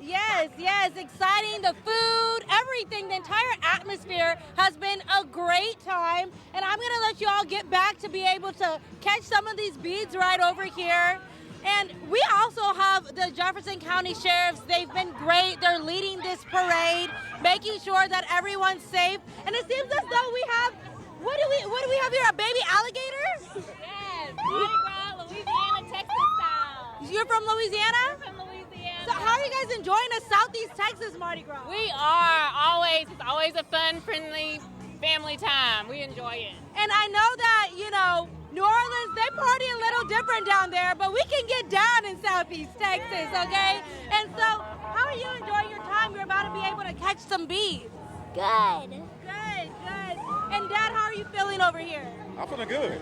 Yes, exciting. The food, everything, the entire atmosphere has been a great time. And I'm gonna let you all get back to be able to catch some of these beads right over here. And we also have the Jefferson County Sheriffs. They've been great. They're leading this parade, making sure that everyone's safe. And it seems as though we have, what do we have here, a baby alligator? Yes, Mardi Gras, Louisiana, Texas style. You're from Louisiana? I'm from Louisiana. So how are you guys enjoying a Southeast Texas Mardi Gras? We are always, it's always a fun, friendly family time. We enjoy it. And I know that, New Orleans, they party a little different down there, but we can get down in Southeast Texas, okay? And so, how are you enjoying your time? You're about to be able to catch some bees. Good. Good. And Dad, how are you feeling over here? I'm feeling good.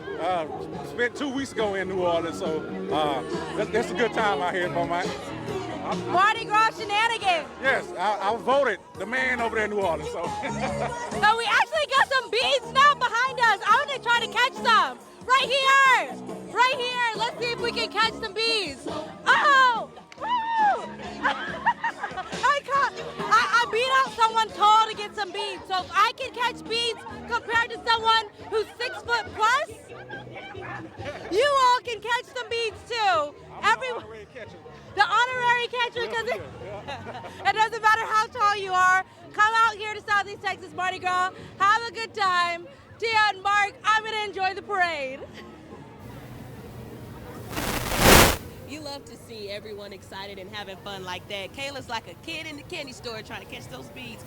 Spent 2 weeks ago in New Orleans, so that's a good time out here in Beaumont. Mardi Gras shenanigans. Yes, I voted the man over there in New Orleans. So. So we actually got some bees now behind us. I'm gonna try to catch some. Right here. Let's see if we can catch some bees. Oh! Woo! I beat out someone tall to get some bees. So if I can catch bees compared to someone who's 6 foot plus, you all can catch some bees too. The honorary catcher, because it doesn't matter how tall you are. Come out here to Southeast Texas Mardi Gras. Have a good time. Tia and Mark, I'm going to enjoy the parade. You love to see everyone excited and having fun like that. Kayla's like a kid in the candy store trying to catch those beads.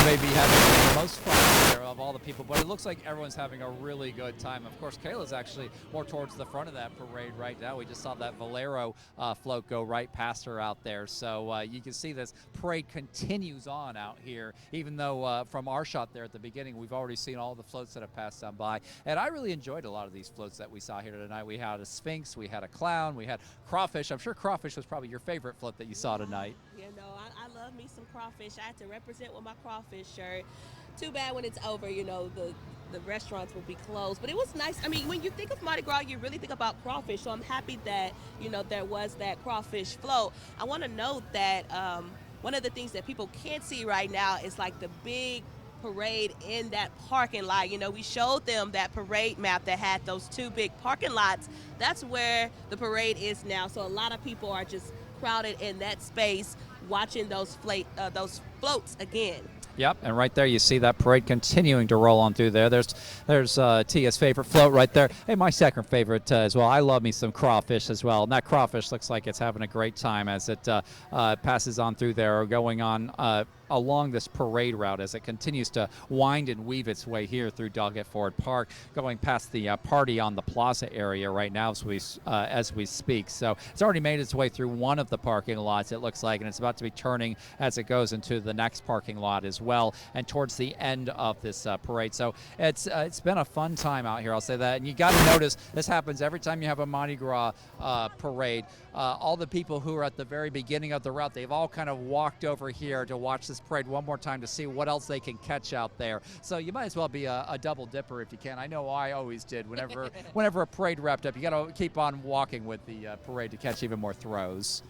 Maybe having the most fun here of all the people, but it looks like everyone's having a really good time. Of course, Kayla's actually more towards the front of that parade right now. We just saw that Valero float go right past her out there. So you can see this parade continues on out here, even though from our shot there at the beginning, we've already seen all the floats that have passed on by. And I really enjoyed a lot of these floats that we saw here tonight. We had a Sphinx, we had a clown, we had crawfish. I'm sure crawfish was probably your favorite float that you saw tonight. I love me some crawfish. I had to represent with my crawfish shirt. Too bad when it's over, the restaurants will be closed. But it was nice. I mean, when you think of Mardi Gras, you really think about crawfish. So I'm happy that, there was that crawfish float. I want to note that one of the things that people can't see right now is like the big parade in that parking lot. We showed them that parade map that had those 2 big parking lots. That's where the parade is now. So a lot of people are just crowded in that space watching those floats again. Yep, and right there you see that parade continuing to roll on through there. There's Tia's favorite float right there. Hey, my second favorite as well. I love me some crawfish as well. And that crawfish looks like it's having a great time as it passes on through there, going on along this parade route as it continues to wind and weave its way here through Doggett Ford Park, going past the party on the plaza area right now as we speak. So it's already made its way through one of the parking lots, it looks like, and it's about to be turning as it goes into the next parking lot as well, and towards the end of this parade. So it's been a fun time out here, I'll say that. And you got to notice this happens every time you have a Mardi Gras parade. All the people who are at the very beginning of the route, they've all kind of walked over here to watch this parade one more time to see what else they can catch out there. So you might as well be a double dipper if you can. I know I always did. Whenever a parade wrapped up, you got to keep on walking with the parade to catch even more throws.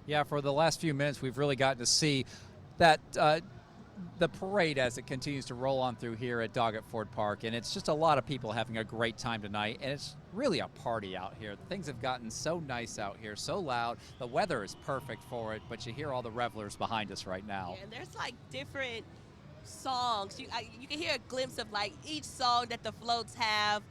Yeah, for the last few minutes, we've really gotten to see that the parade as it continues to roll on through here at Doggett Ford Park, and it's just a lot of people having a great time tonight, and it's really a party out here. Things have gotten so nice out here, so loud. The weather is perfect for it, but you hear all the revelers behind us right now. Yeah, and there's like different songs. You can hear a glimpse of like each song that the floats have,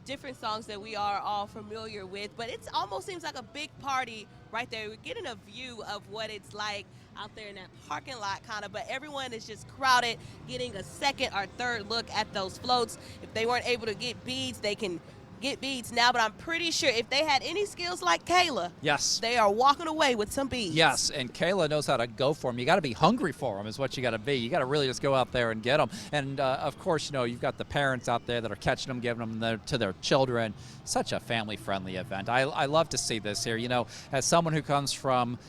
different songs that we are all familiar with, but it almost seems like a big party right there. We're getting a view of what it's like out there in that parking lot kind of, but everyone is just crowded, getting a second or third look at those floats. If they weren't able to get beads, they can get beads now, but I'm pretty sure if they had any skills like Kayla, yes, they are walking away with some beads. Yes, and Kayla knows how to go for them. You got to be hungry for them is what you got to be. You got to really just go out there and get them. And of course, you know, you've got the parents out there that are catching them, giving them to their children. Such a family-friendly event. I love to see this here. You know, as someone who comes from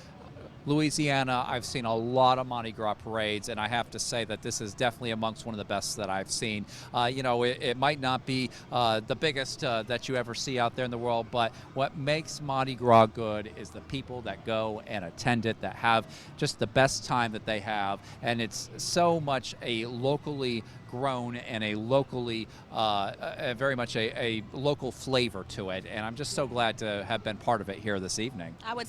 Louisiana, I've seen a lot of Mardi Gras parades, and I have to say that this is definitely amongst one of the best that I've seen. You know, it might not be the biggest that you ever see out there in the world, but what makes Mardi Gras good is the people that go and attend it, that have just the best time that they have, and it's so much a locally grown and a locally, very much a local flavor to it, and I'm just so glad to have been part of it here this evening. I would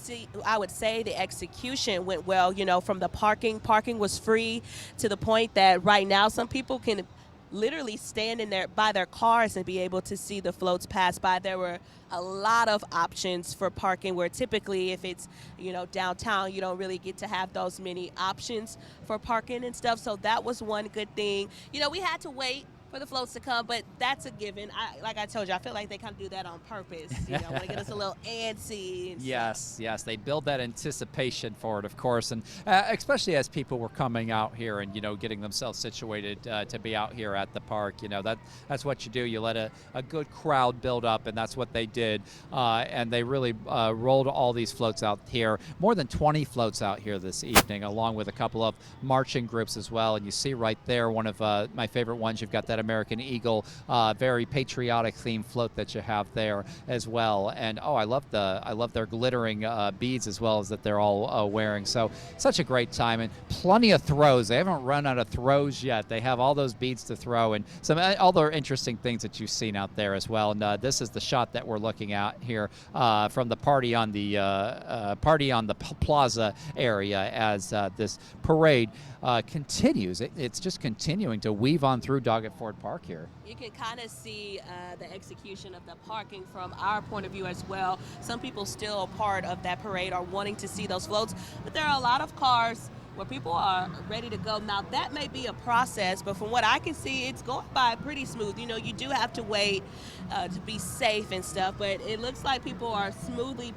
say the execution went well. You know, from the parking was free to the point that right now some people can literally stand in there by their cars and be able to see the floats pass by. There were a lot of options for parking, where typically if it's, you know, downtown, you don't really get to have those many options for parking and stuff. So that was one good thing. You know, we had to wait for the floats to come, but that's a given. Like I told you, I feel like they kind of do that on purpose. You know, want to get us a little antsy. And yes, they build that anticipation for it, of course, and especially as people were coming out here and, you know, getting themselves situated to be out here at the park. You know, that's what you do. You let a good crowd build up, and that's what they did. And they really rolled all these floats out here. More than 20 floats out here this evening, along with a couple of marching groups as well. And you see right there one of my favorite ones. You've got that American Eagle, very patriotic themed float that you have there as well. And I love their glittering beads as well as that they're all wearing. So such a great time, and plenty of throws. They haven't run out of throws yet. They have all those beads to throw, and some other interesting things that you've seen out there as well. And this is the shot that we're looking at here from the party on the plaza area as this parade continues. It's just continuing to weave on through Doggett Ford Park here. You can kind of see the execution of the parking from our point of view as well. Some people still a part of that parade are wanting to see those floats, but there are a lot of cars where people are ready to go. Now, that may be a process, but from what I can see, it's going by pretty smooth. You know, you do have to wait to be safe and stuff, but it looks like people are smoothly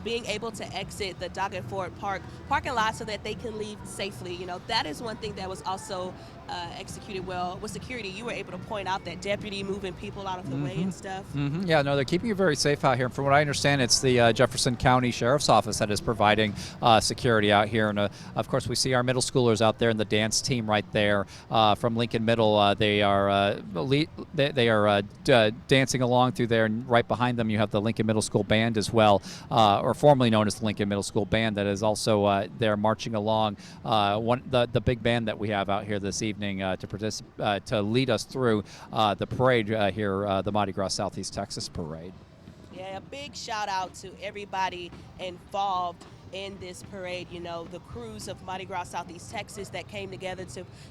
being able to exit the Doggett Ford Park parking lot so that they can leave safely. You know, that is one thing that was also executed well with security. You were able to point out that deputy moving people out of the way and stuff. Yeah, no, they're keeping you very safe out here. And from what I understand, it's the Jefferson County Sheriff's Office that is providing security out here. And of course, we see our middle schoolers out there in the dance team right there from Lincoln Middle. They are dancing along through there, and right behind them you have the Lincoln Middle School Band as well, or formerly known as the Lincoln Middle School Band, that is also there marching along. The big band that we have out here this evening to lead us through the parade here, the Mardi Gras Southeast Texas parade. Yeah, a big shout out to everybody involved in this parade. You know, the crews of Mardi Gras Southeast Texas that came together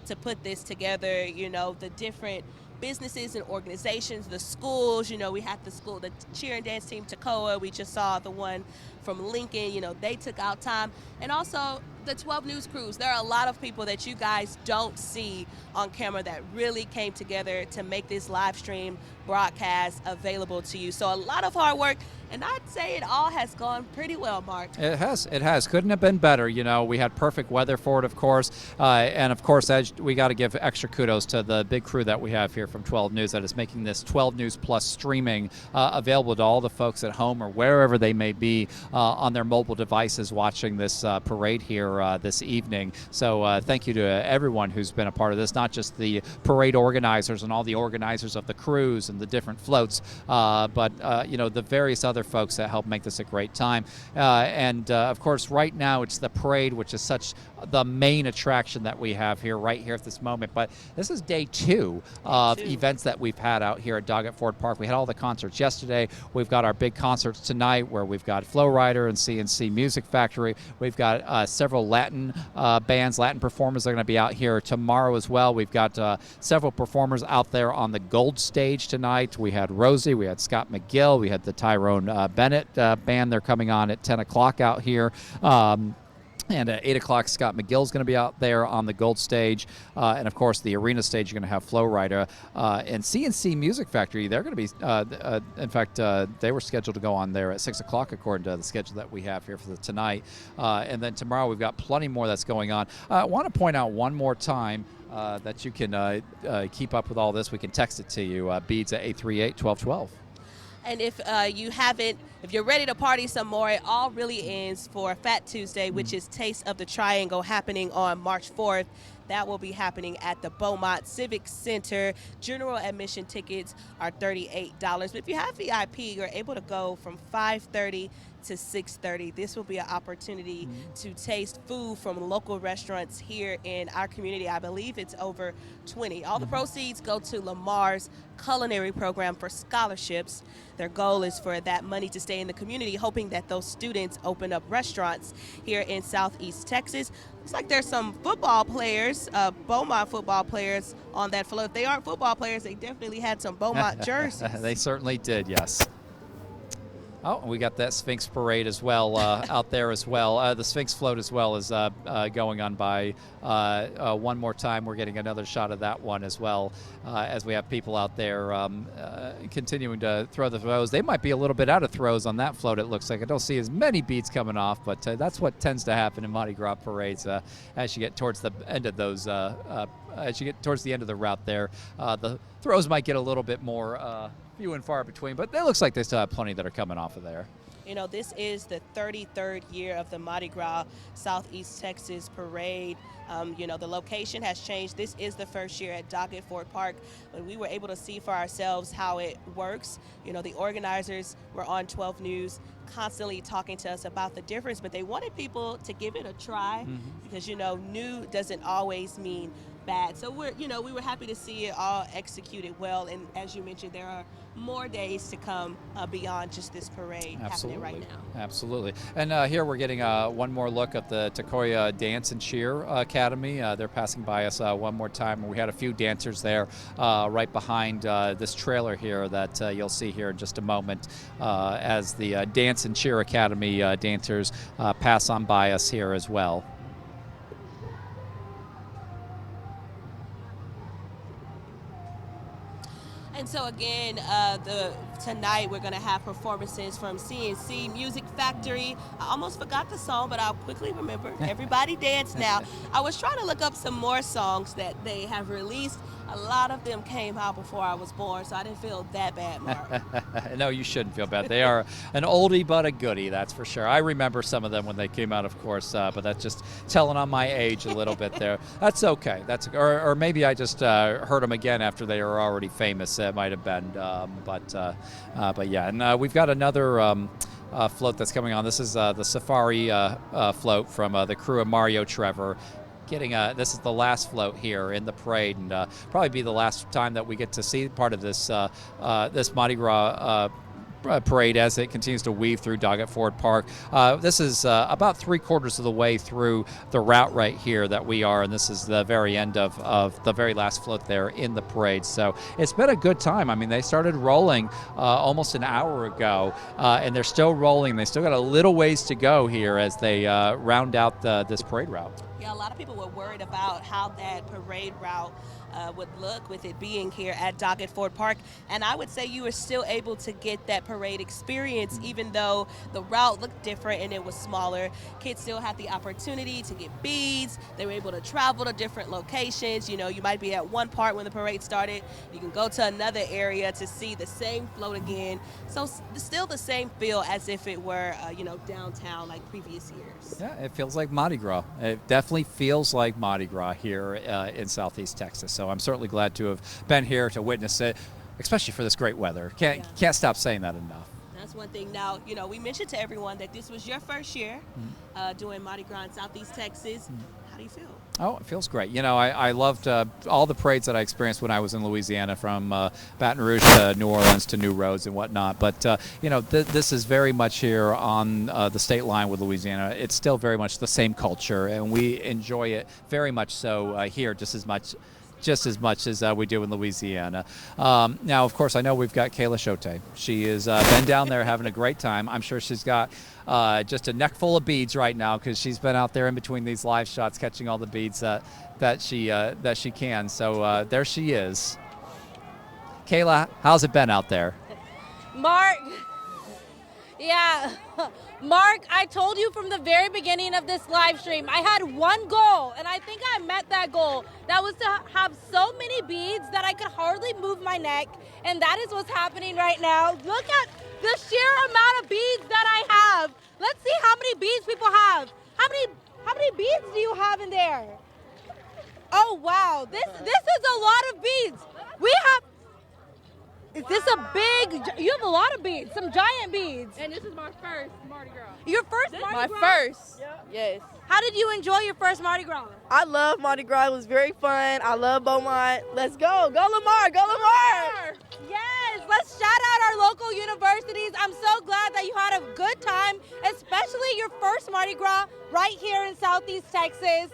to put this together. You know, the different businesses and organizations, the schools. You know, we had the cheer and dance team, Krewe. We just saw the one from Lincoln. You know, they took out time, and also the 12 news crews. There are a lot of people that you guys don't see on camera that really came together to make this live stream broadcast available to you. So a lot of hard work, and I'd say it all has gone pretty well, Mark. It has. Couldn't have been better. You know, we had perfect weather for it, of course, and of course, we got to give extra kudos to the big crew that we have here from 12 News that is making this 12 News Plus streaming available to all the folks at home or wherever they may be on their mobile devices watching this parade here this evening. So thank you to everyone who's been a part of this, not just the parade organizers and all the organizers of the crews and and the different floats, but the various other folks that help make this a great time. And of course, right now it's the parade, which is such the main attraction that we have here right here at this moment. But this is day two of events that we've had out here at Doggett Ford Park. We had all the concerts yesterday. We've got our big concerts tonight where we've got Flow Rider and CNC Music Factory. We've got several Latin bands, Latin performers are going to be out here tomorrow as well. We've got several performers out there on the gold stage tonight. We had Rosie, we had Scott McGill, we had the Tyrone Bennett band. They're coming on at 10 o'clock out here. And at 8 o'clock, Scott McGill's going to be out there on the gold stage. And, of course, the arena stage, you're going to have Flow Rider. And CNC Music Factory, they're going to be, in fact, they were scheduled to go on there at 6 o'clock according to the schedule that we have here for tonight. And then tomorrow we've got plenty more that's going on. I want to point out one more time that you can keep up with all this. We can text it to you, beads at 838-1212. And if if you're ready to party some more, it all really ends for Fat Tuesday, which is Taste of the Triangle, happening on March 4th. That will be happening at the Beaumont Civic Center. General admission tickets are $38. But if you have VIP, you're able to go from 5:30 to 6:30. This will be an opportunity to taste food from local restaurants here in our community. I believe it's over 20. All the proceeds go to Lamar's culinary program for scholarships. Their goal is for that money to stay in the community, hoping that those students open up restaurants here in Southeast Texas. Looks like there's some football players, Beaumont football players on that float. If they aren't football players, they definitely had some Beaumont jerseys. They certainly did, yes. Oh, we got that Sphinx Parade as well out there as well. The Sphinx float as well is going on by one more time. We're getting another shot of that one as well as we have people out there continuing to throw the throws. They might be a little bit out of throws on that float, it looks like. I don't see as many beats coming off, but that's what tends to happen in Mardi Gras parades as you get towards the end of those. As you get towards the end of the route there, the throws might get a little bit more few and far between, but it looks like they still have plenty that are coming off of there. You know, this is the 33rd year of the Mardi Gras Southeast Texas Parade. The location has changed. This is the first year at Doggett Ford Park, but we were able to see for ourselves how it works. The organizers were on 12 News constantly talking to us about the difference, but they wanted people to give it a try because, new doesn't always mean bad. So we were happy to see it all executed well. And as you mentioned, there are more days to come beyond just this parade happening right now. Absolutely. And here we're getting one more look at the Takoya Dance and Cheer Academy. They're passing by us one more time. We had a few dancers there right behind this trailer here that you'll see here in just a moment as the Dance and Cheer Academy dancers pass on by us here as well. And so again, tonight we're going to have performances from CNC Music Factory. I almost forgot the song, but I'll quickly remember. Everybody Dance Now. I was trying to look up some more songs that they have released. A lot of them came out before I was born, so I didn't feel that bad, Mark. No, you shouldn't feel bad. They are an oldie but a goodie, that's for sure. I remember some of them when they came out, of course, but that's just telling on my age a little bit there. That's okay. Or maybe I just heard them again after they were already famous. It might have been, but yeah. And we've got another float that's coming on. This is the Safari float from the crew of Mario Trevor. This is the last float here in the parade, and probably be the last time that we get to see part of this this Mardi Gras parade as it continues to weave through Doggett Ford Park. This is about 3/4 of the way through the route right here that we are, and this is the very end of the very last float there in the parade. So it's been a good time. I mean, they started rolling almost an hour ago, and they're still rolling. They still got a little ways to go here as they round out this parade route. Yeah, a lot of people were worried about how that parade route would look with it being here at Doggett Ford Park, and I would say you were still able to get that parade experience even though the route looked different and it was smaller. Kids still had the opportunity to get beads. They were able to travel to different locations. You might be at one part when the parade started. You can go to another area to see the same float again. So still the same feel as if it were downtown like previous years. Yeah, it feels like Mardi Gras. It definitely feels like Mardi Gras here in Southeast Texas. So I'm certainly glad to have been here to witness it. especially for this great weather. Can't stop saying that enough. That's one thing. Now, we mentioned to everyone that this was your first year doing Mardi Gras in Southeast Texas. How do you feel? Oh, it feels great. I loved all the parades that I experienced when I was in Louisiana, from Baton Rouge to New Orleans to New Roads and whatnot. But, this is very much here on the state line with Louisiana. It's still very much the same culture, and we enjoy it very much so here just as much as we do in Louisiana. Now, of course, I know we've got Kayla Chote. She has been down there having a great time. I'm sure she's got just a neck full of beads right now, because she's been out there in between these live shots catching all the beads that she can. So there she is. Kayla, how's it been out there? Mark, yeah. Mark, I told you from the very beginning of this live stream, I had one goal, and I think I met that goal. That was to have so many beads that I could hardly move my neck, and that is what's happening right now. Look at the sheer amount of beads that I have. Let's see how many beads people have. How many beads do you have in there? Oh, wow. This is a lot of beads. We have... Is this a big... You have a lot of beads, some giant beads. And this is my first Mardi Gras. Your first Mardi Gras? My first. Yeah. Yes. How did you enjoy your first Mardi Gras? I love Mardi Gras. It was very fun. I love Beaumont. Let's go. Go Lamar. Go Lamar. Yes. Let's shout out our local universities. I'm so glad that you had a good time, especially your first Mardi Gras right here in Southeast Texas.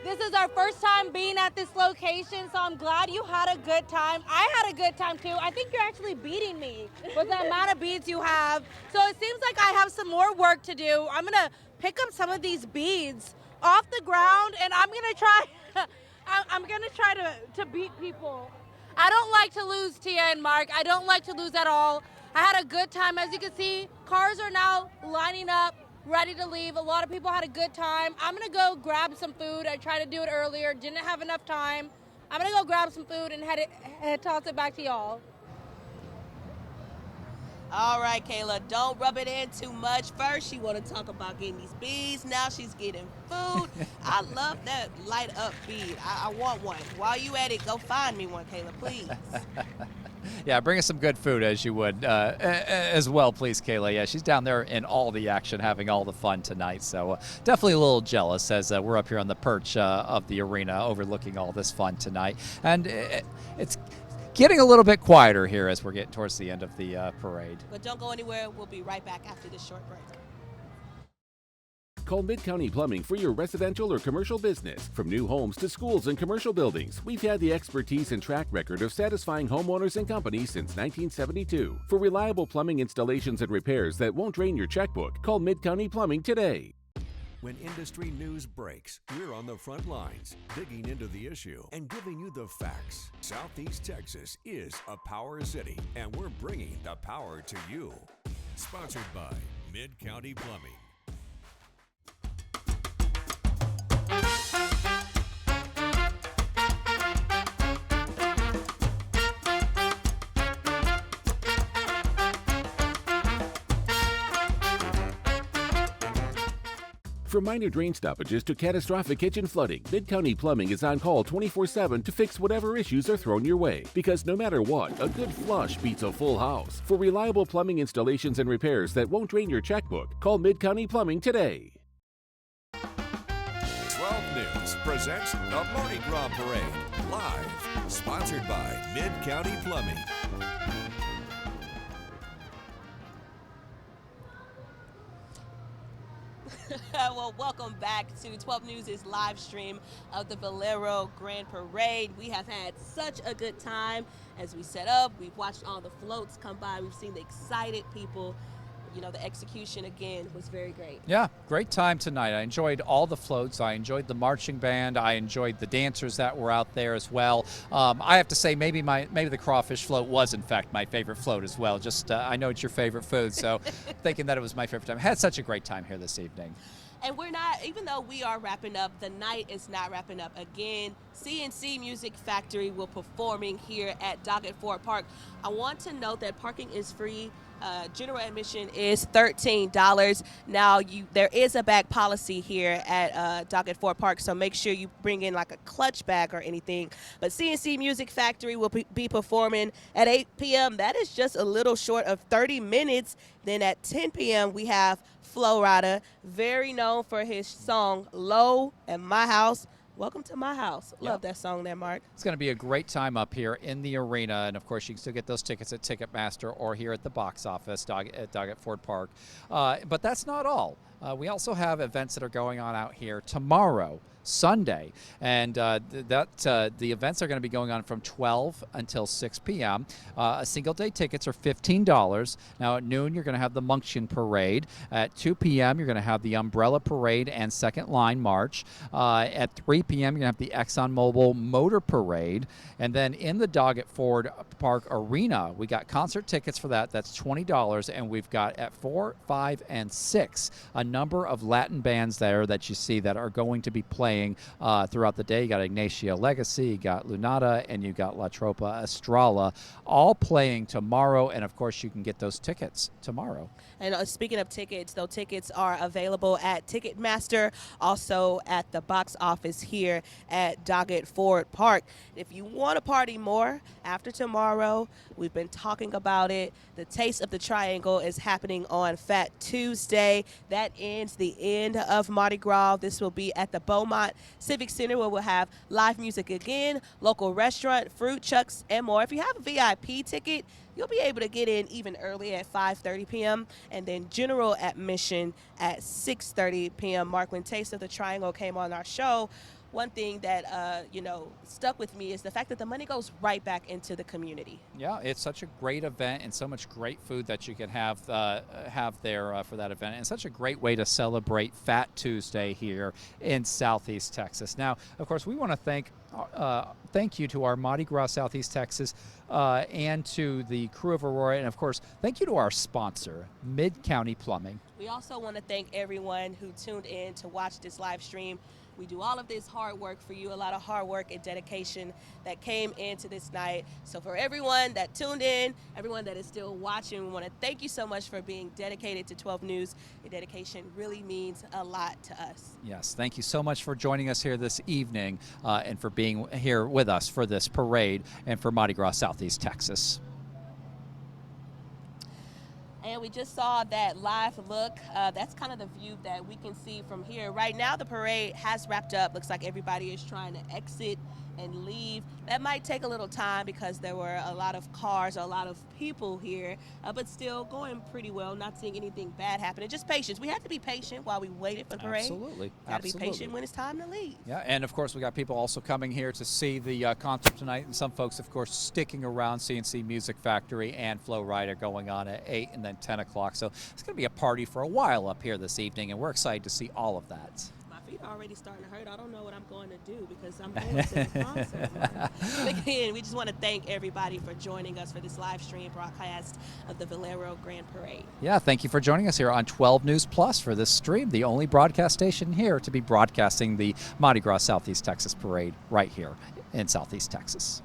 This is our first time being at this location, so I'm glad you had a good time. I had a good time too. I think you're actually beating me with the amount of beads you have. So it seems like I have some more work to do. I'm gonna pick up some of these beads off the ground, and I'm gonna try to beat people. I don't like to lose, Tia and Mark. I don't like to lose at all. I had a good time. As you can see, cars are now lining up, ready to leave. A lot of people had a good time. I'm gonna go grab some food. I tried to do it earlier, didn't have enough time. I'm gonna go grab some food and toss it back to y'all. All right, Kayla, don't rub it in too much. First, she want to talk about getting these beads. Now she's getting food. I love that light up bead. I want one. While you at it, go find me one, Kayla, please. Yeah, bring us some good food as you would as well, please, Kayla. Yeah, she's down there in all the action, having all the fun tonight. So definitely a little jealous as we're up here on the perch of the arena overlooking all this fun tonight. And it's getting a little bit quieter here as we're getting towards the end of the parade. But don't go anywhere. We'll be right back after this short break. Call Mid-County Plumbing for your residential or commercial business. From new homes to schools and commercial buildings, we've had the expertise and track record of satisfying homeowners and companies since 1972. For reliable plumbing installations and repairs that won't drain your checkbook, call Mid-County Plumbing today. When industry news breaks, we're on the front lines, digging into the issue and giving you the facts. Southeast Texas is a power city, and we're bringing the power to you. Sponsored by Mid-County Plumbing. From minor drain stoppages to catastrophic kitchen flooding, Mid-County Plumbing is on call 24/7 to fix whatever issues are thrown your way. Because no matter what, a good flush beats a full house. For reliable plumbing installations and repairs that won't drain your checkbook, call Mid-County Plumbing today. 12 News presents the Mardi Gras Parade, live, sponsored by Mid-County Plumbing. Well, welcome back to 12 News' live stream of the Valero Grand Parade. We have had such a good time as we set up. We've watched all the floats come by. We've seen the excited people. You know, the execution, again, was very great. Yeah, great time tonight. I enjoyed all the floats. I enjoyed the marching band. I enjoyed the dancers that were out there as well. I have to say, maybe the crawfish float was, in fact, my favorite float as well. Just, I know it's your favorite food, so thinking that it was my favorite time. I had such a great time here this evening. And we're not, even though we are wrapping up, the night is not wrapping up. Again, CNC Music Factory will performing here at Doggett Ford Park. I want to note that parking is free General admission is $13. Now, there is a bag policy here at Doggett Ford Park, so make sure you bring in like a clutch bag or anything. But CNC Music Factory will be performing at 8 p.m. That is just a little short of 30 minutes. Then at 10 p.m. we have Flo Rida, very known for his song Low and My House. Welcome to my house. Love that song there, Mark. It's going to be a great time up here in the arena. And, of course, you can still get those tickets at Ticketmaster or here at the box office at Doggett Ford Park. But that's not all. We also have events that are going on out here tomorrow, Sunday, and the events are going to be going on from 12 until 6 p.m. Single-day tickets are $15. Now, at noon, you're going to have the Munction Parade. At 2 p.m., you're going to have the Umbrella Parade and Second Line March. At 3 p.m., you're going to have the ExxonMobil Motor Parade. And then in the Doggett Ford Park Arena, we got concert tickets for that. That's $20. And we've got at 4, 5, and 6 a number of Latin bands there that you see that are going to be playing throughout the day. You got Ignacio Legacy, you got Lunata, and you got La Tropa Estrella, all playing tomorrow. And of course, you can get those tickets tomorrow. And speaking of tickets, those tickets are available at Ticketmaster, also at the box office here at Doggett Ford Park. If you want to party more after tomorrow, we've been talking about it. The Taste of the Triangle is happening on Fat Tuesday. That ends the end of Mardi Gras. This will be at the Beaumont Civic Center, where we'll have live music again, local restaurant, fruit chucks, and more. If you have a VIP ticket, you'll be able to get in even early at 5:30 p.m. and then general admission at 6:30 p.m. Mark, when Taste of the Triangle came on our show, one thing that stuck with me is the fact that the money goes right back into the community. Yeah, it's such a great event and so much great food that you can have there for that event, and such a great way to celebrate Fat Tuesday here in Southeast Texas. Now, of course, we want to thank you to our Mardi Gras Southeast Texas and to the crew of Aurora, and of course, thank you to our sponsor, Mid-County Plumbing. We also want to thank everyone who tuned in to watch this live stream. We do all of this hard work for you, a lot of hard work and dedication that came into this night. So for everyone that tuned in, everyone that is still watching, we want to thank you so much for being dedicated to 12 News. Your dedication really means a lot to us. Yes, thank you so much for joining us here this evening and for being here with us for this parade and for Mardi Gras Southeast Texas. And we just saw that live look. That's kind of the view that we can see from here. Right now, the parade has wrapped up. Looks like everybody is trying to exit and leave. That might take a little time because there were a lot of cars, a lot of people here, but still going pretty well, not seeing anything bad happening. Just patience. We have to be patient while we waited for the parade. Absolutely. Got to be patient when it's time to leave. Yeah, and of course we got people also coming here to see the concert tonight, and some folks, of course, sticking around. CNC Music Factory and Flo Rida going on at 8 and then 10 o'clock. So it's going to be a party for a while up here this evening, and we're excited to see all of that. Feet are already starting to hurt. I don't know what I'm going to do because I'm going to the concert. Again, we just want to thank everybody for joining us for this live stream broadcast of the Valero Grand Parade. Yeah, thank you for joining us here on 12 News Plus for this stream, the only broadcast station here to be broadcasting the Mardi Gras Southeast Texas Parade right here in Southeast Texas.